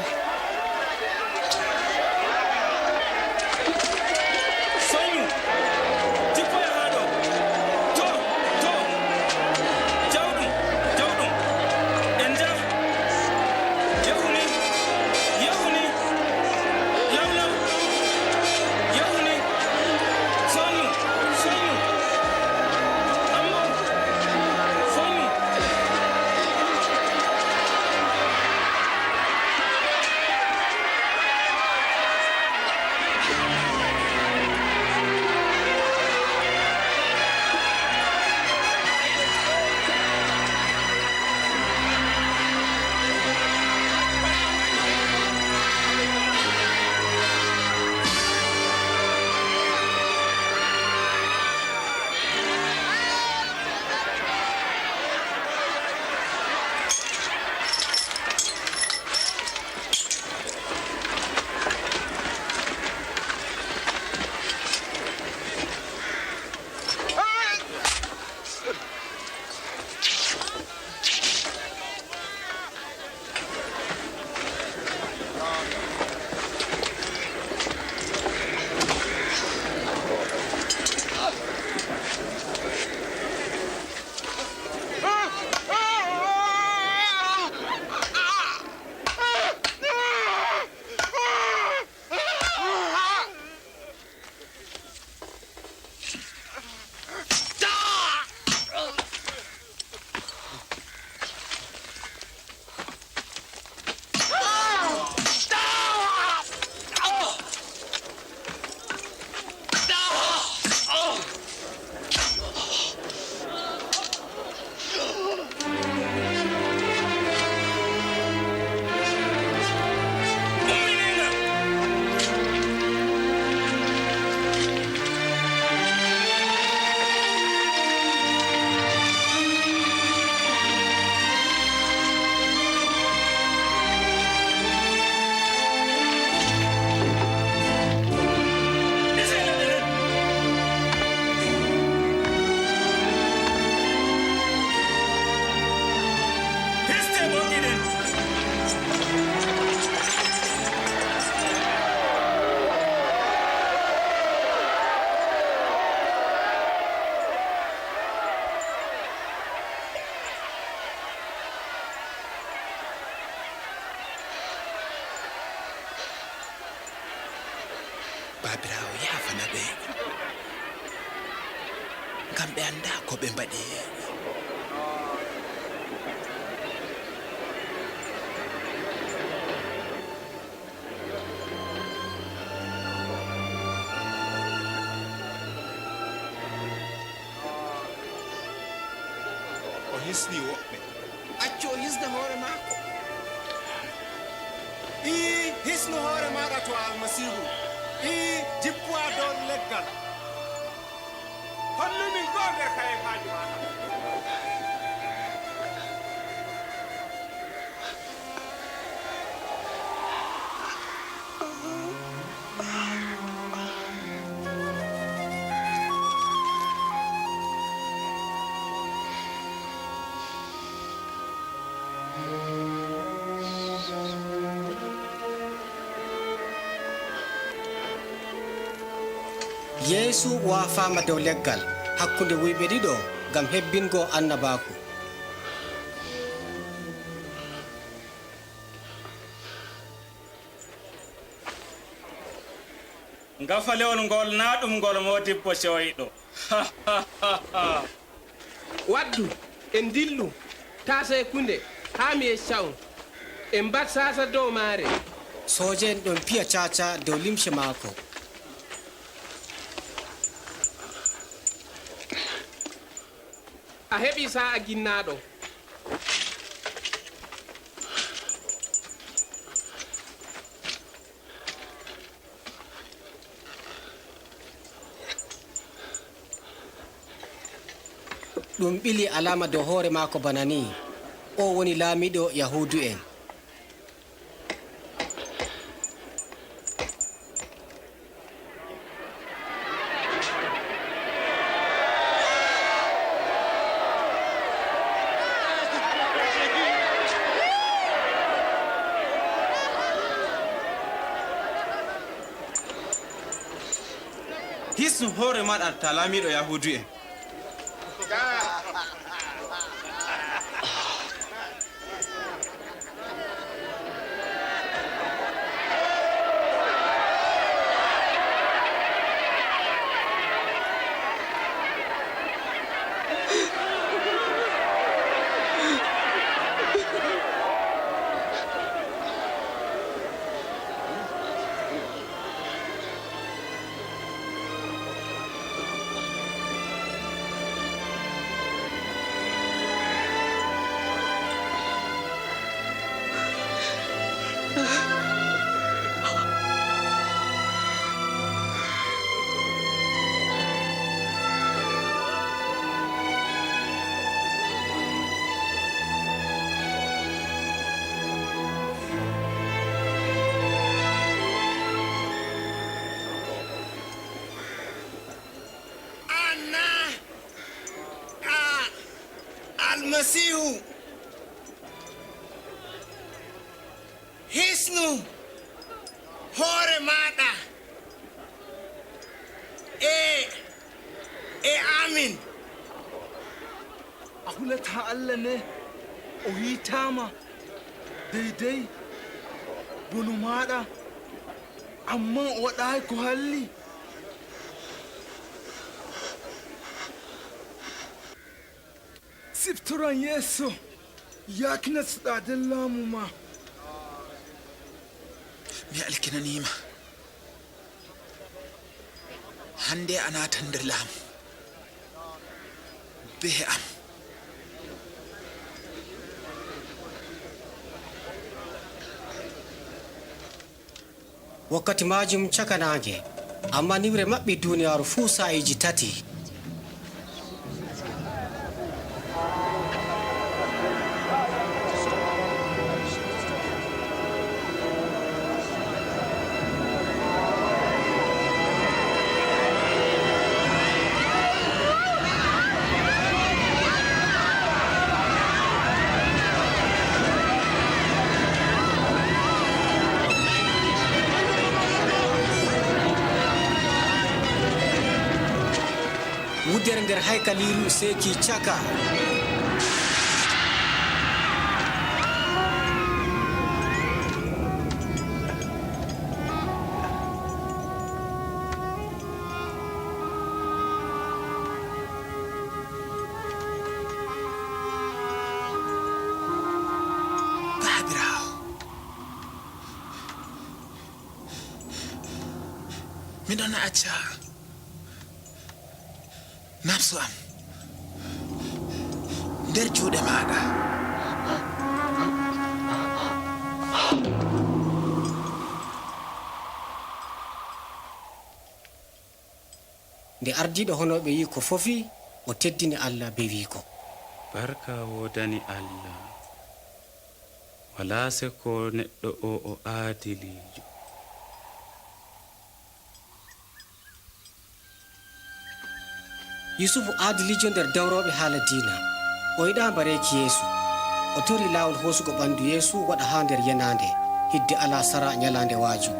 babirawo yafana ɓe ngam ɓe anda ko ɓe mbaɗi. O hisni woɓɓe. Accu o hisna hoore maako. hisnu hoore maɗa to almasihu. jippu a dow leggal. hollumin goo nder kayefaji maɗa. yeesu wafama dow leggal hakkunde wuyɓe ɗiɗo gam hebbingo annabaku. ngafalewol ngol na ɗum ngol modibbo coyɗo. waddu en dillu tasa e kunde ha mi yeccaw en bat sasa dow maare. soje en ɗon piya caca dow limce maako. a heɓi sa'a ginnaɗo. ɗum ɓili alama dow hoore maako bana ni o woni laamiɗo yahudu en. hisnu hoore maɗa ta laamiɗo yahudu en. almasihu hisnu hoore maɗa e amin. a hulata allah ne o hitama deydey bonu maɗa amma o waɗayi ko halli. siftoran yeeso yakina suɗaden laamu ma. mi alkinanima hande a natan nder laamu be am. wakkati majum cakanage amma niwre maɓɓi duniyaru fuu sa'iji tati. wuddere nder haykaliru seki caka. miɗon acca nafsu am nder juuɗe maɗa. nde ardiɗo honoɓe yi ko fofi o teddini allah be wiiko barka wodani allah wala seko neɗɗo o aadilijo. yusufu aadilijo nder dawroɓe haala diina o yiɗa mbareeki yeesu o tori laawol hoosugo ɓandu yeesu waɗa ha nder yenande hidde ala sara nyalande waaju.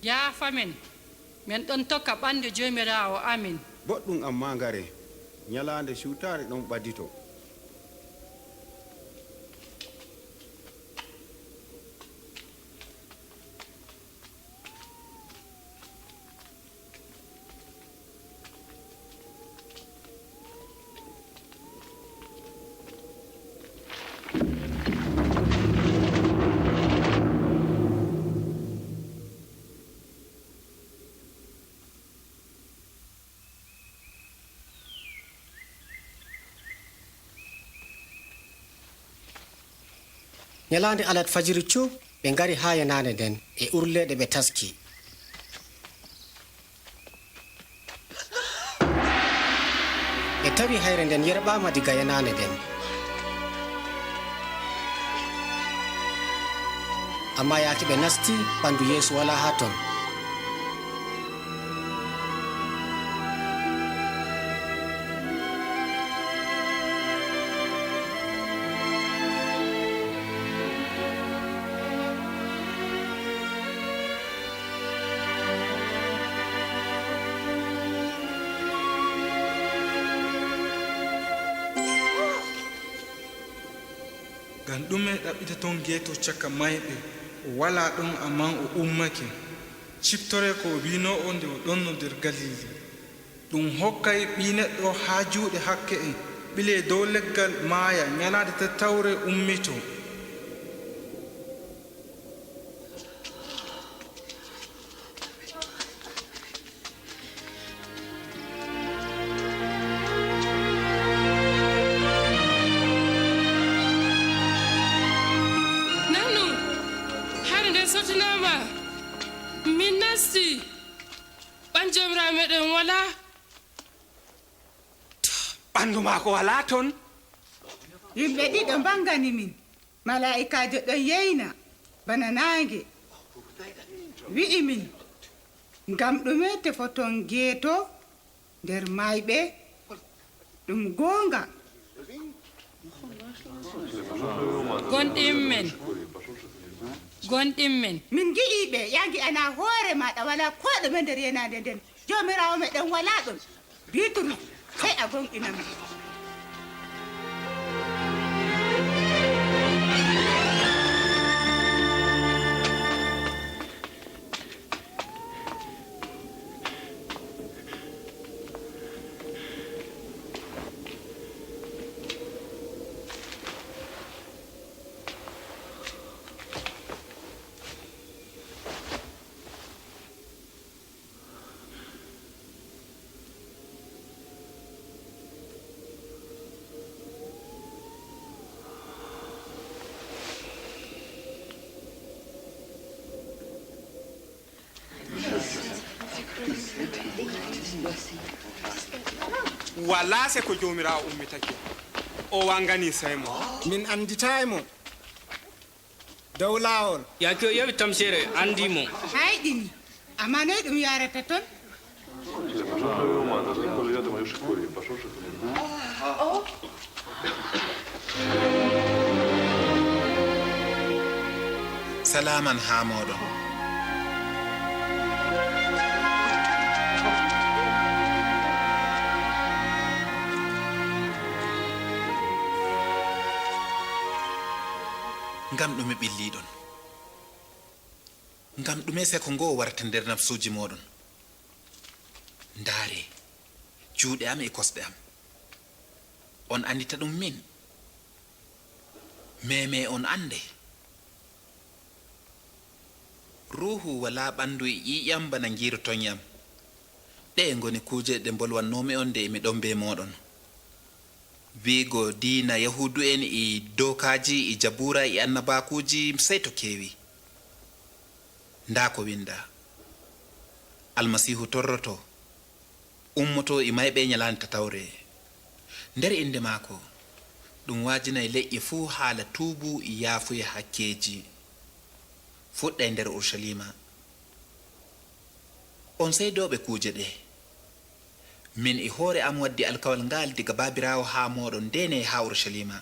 yaafamen min ɗon tokka ɓande jomirawo amin. boɗɗum amma ngare nyalande siwtare ɗon ɓadito. nyalande alat fajiri cuub ɓe ngari ha yenande nden e urleɗe ɓe taski. ɓe tawi hayre nden yerɓama diga yenande nden amma yaaki ɓe nasti ɓandu yeesu wala ha ton. ngam ɗume ɗaɓɓita ton geeto caka mayɓe o wala ɗon amman o ummake ciftore ko o wino o nde o ɗonno nder galili ɗum hokkay ɓi neɗɗo ha juuɗe hakke en ɓile dow leggal maaya ñalade tattawre ummito. ɓandu maako wala ton. yimɓe ɗiɗo mbangani min malaa'ikajo ɗon yeyna bana naange wi'i min ngam ɗume tefoton geeto nder mayɓe ɗum goonga. gonɗinmen min gi'iɓe yangi ana hoore maɗa wala ko ɗume nder yenade nden jomirawo meɗen wala ɗon bituru sey a gonɗinami. wala se ko jomirawo ummitake o wangani saymo min anditaymo dow laawol yaki o yewi tamsere andimo hayɗini amma noy ɗum yarata toon salaman ha moɗon ngam ɗume ɓilliɗon ngam ɗume se ko ngo warta nder nafsuji moɗon ndaare juuɗe am e kosɗe am on andita ɗum min meme on ande ruhu wala ɓandu e ƴiƴam bana giroton yam ɗe ngoni kuje ɗe bolwannomi on nde miɗon be moɗon wiigo diina yahudu en e dokaji e jabura e annabakuji sey to kewi nda ko winda almasihu torroto ummoto e mayɓe ñalani tatawre nder inde maako ɗum wajinay leƴƴe fuu haala tuubu e yaafuye hakkeji fuɗɗa e nder urushalima on seydoɓe kuuje ɗe min e hoore am waddi alkawal ngal diga babirawo ha moɗon ndene ha urushalima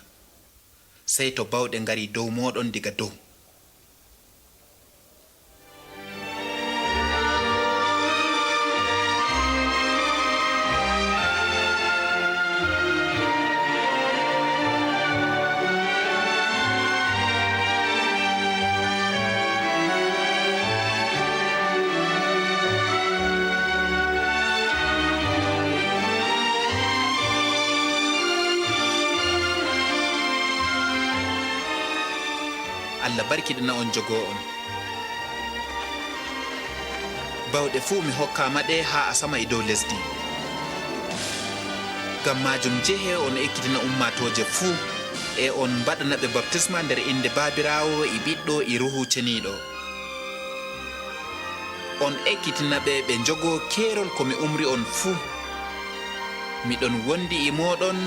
sey to bawɗe ngari dow moɗon diga dow Allah barkiɗina on jogo on bawɗe fuu mi hokkama ɗe ha asama e dow lesdi ngam majum jehe on ekkitina ummatoje fuu e on mbaɗanaɓe baptisma nder inde babirawo e ɓiɗɗo e ruhu ceniɗo on ekkitinaɓe ɓe jogo kerol komi umri on fuu miɗon wondi e moɗon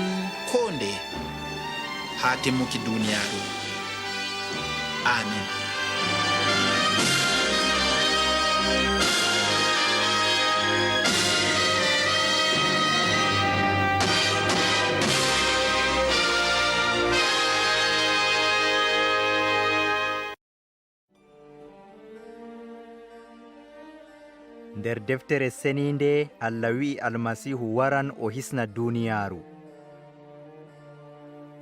ko nde ha timmuki duniyaru amin nder deftere seninde Allah wi'i almasihu waran o hisna duniyaaru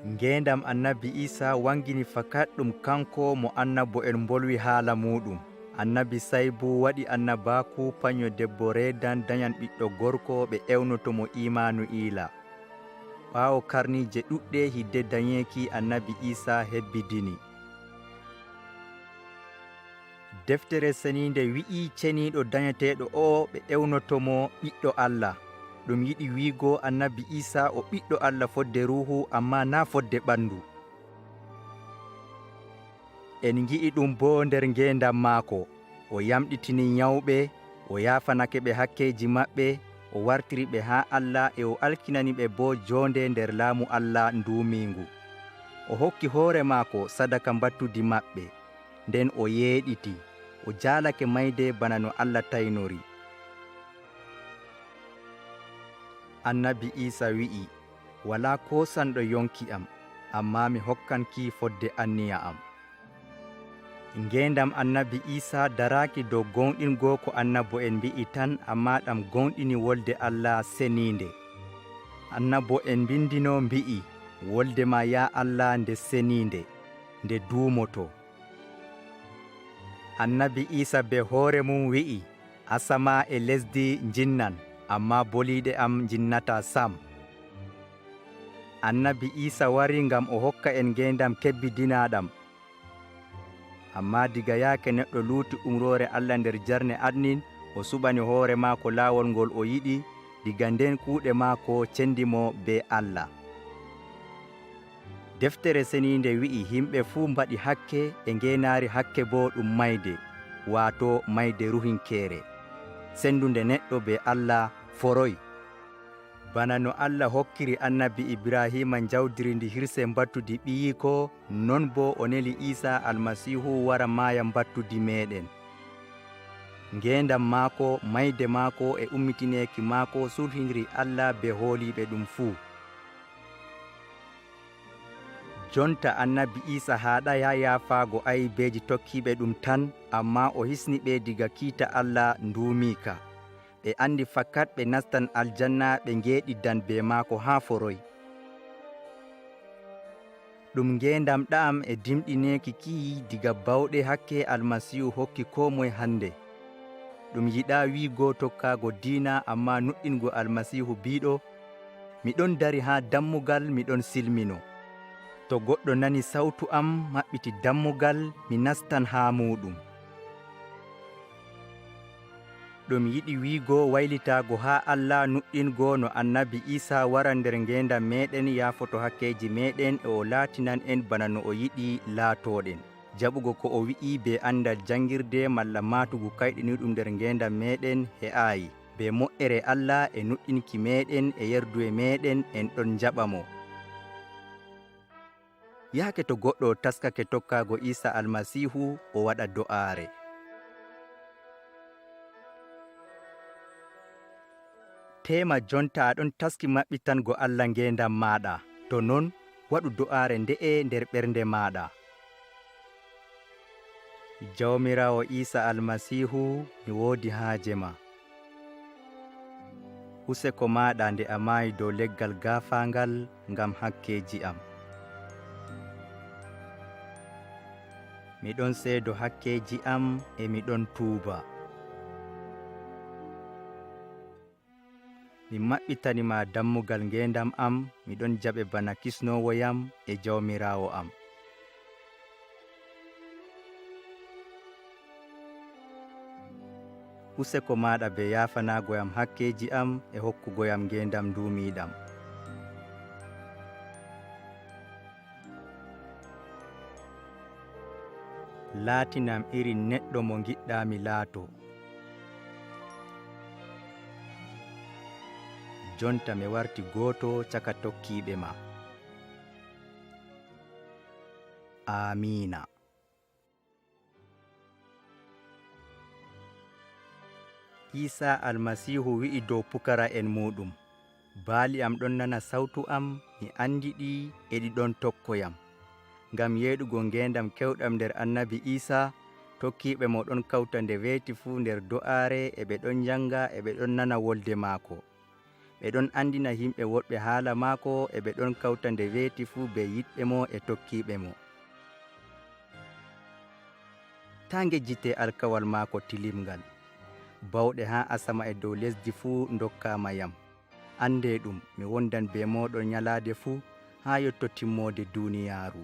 ngeendam annabi Iisa wangini fakat ɗum kanko mo Annaboo'en bolwi haala muɗum annabi saybu waɗi annabaku paño debbo redan dañan ɓiɗɗo gorko ɓe ewnotomo imanu iila ɓaawo karnije ɗuɗɗe hidde dañeki annabi Iisa hebbidini deftere seninde wi'i ceniɗo dañeteɗo o ɓe ewnotomo ɓiɗɗo Allah ɗum yiɗi wiigo annabi Iisa o ɓiɗɗo Allah fodde ruhu amma na fodde ɓandu en gi'i ɗum bo nder ngeendam maako o yamɗitini nyawɓe o yafanake ɓe hakkeji maɓɓe o wartiri ɓe ha Allah e o alkinani ɓe bo jonde nder laamu Allah ndumingu o hokki hoore maako sadaka mbattudi maɓɓe nden o yeeɗiti o jaalake mayde bana no Allah taynori annabi Iisa wi'i wala kosanɗo yonki am amma mi hokkanki fodde anniya am ngeendam annabi Iisa daraki dow gonɗingo ko Annaboo'en mbi'i tan amma ɗam gonɗini wolde Allah seninde Annaboo'en mbindino mbi'i wolde ma ya Allah nde seninde nde duumoto annabi Iisa be hoore mum wi'i asama e lesdi jinnan amma boliɗe am jinnata sam annabi Iisa wari ngam o hokka en ngeendam kebbidinaɗam amma diga yaake neɗɗo luuti umrore Allah nder jarne adnin o suɓani hoore maako laawol ngol o yiɗi diga nden kuuɗe maako cendimo be Allah deftere seninde wi'i himɓe fuu mbaɗi hakke e ngeenaari hakke bo ɗum mayde waato mayde ruhinkeere sendunde neɗɗo be Allah foroy bana no Allah hokkiri annabi Ibrahima jawdiri ndi hirse battudi ɓiyiko, non bo o neli Iisa Almasiihu wara maaya battudi meɗen. Ngeendam maako, mayde maako e ummitineki maako sulhindiri Allah be hooliɓe ɗum fuu. Jonta annabi Iisa haɗaya yaafago ayibeji tokkiɓe ɗum tan, amma o hisniɓe diga kiita Allah nduumika. Ɓe andi fakat ɓe nastan aljanna ɓe ngeɗiddan be maako ha foroy. Ɗum ngeendam ɗam e dimɗineki ki diga bawɗe hakke Almasiihu hokki ko moye hande. Ɗum yiɗa wiigo tokkago diina, amma nuɗɗingo Almasiihu biɗo, miɗon dari ha dammugal miɗon silmino. To goɗɗo nani sawtu am maɓɓiti dammugal, mi nastan ha muɗum. Ɗum yiɗi wiigo waylitago ha Allah nuɗɗingo no annabi Iisa wara nder ngeendam meɗen yaafoto hakkeji meɗen e o laatinan en bana no o yiɗi laatoɗen. Jaɓugo ko o wi'i be andal jangirde malla matugu kayɗiniɗum nder ngeendam meɗen he'ayi. Be moƴƴere Allah e nuɗɗinki meɗen e yerduwe meɗen en ɗon jaɓa mo. Yaake to goɗɗo taskake tokkago Iisa Almasiihu o waɗa do'aare. Tema jonta aɗon taski maɓɓitango Allah ngeendam maɗa. To non waɗu do'aare nde'e nder ɓernde maɗa. Jawmirawo Iisa Almasiihu, mi woodi haaje ma. Useko maɗa nde a maayi dow leggal gaafangal ngam hakkeji am. Miɗon seedo hakkeji am e miɗon tuuba. Mi maɓɓitanima dammugal ngeendam am, miɗon jaɓe bana kisnowoyam e jawmirawo am. Useko maɗa be yafanagoyam hakkeji am e hokkugoyam ngeendam ndumiɗam. Laatinam iri neɗɗo mo giɗɗa mi laato. Jonta mi warti gooto caka tokkiɓe ma. Amina. Iisa Almasiihu wi'i dow pukara en muɗum, baali am ɗon nana sawtu am, mi andiɗi e ɗi ɗon tokkoyam. Ngam yeɗugo ngeendam kewɗam nder annabi Iisa, tokkiɓe mo ɗon kawta nde weeti fuu nder do'aare, e ɓe ɗon janga e ɓe ɗon nana wolde maako. Ɓe ɗon andina himɓe woɗɓe haala maako, e ɓe ɗon kawta nde weeti fuu be yiɗɓe mo e tokkiɓe mo. Ta ngejjite alkawal maako tilimngal. Bawɗe ha asama e dow lesdi fuu dokkama yam. Ande ɗum mi wondan be moɗon nyalaade fuu ha yotto timmode duniyaaru.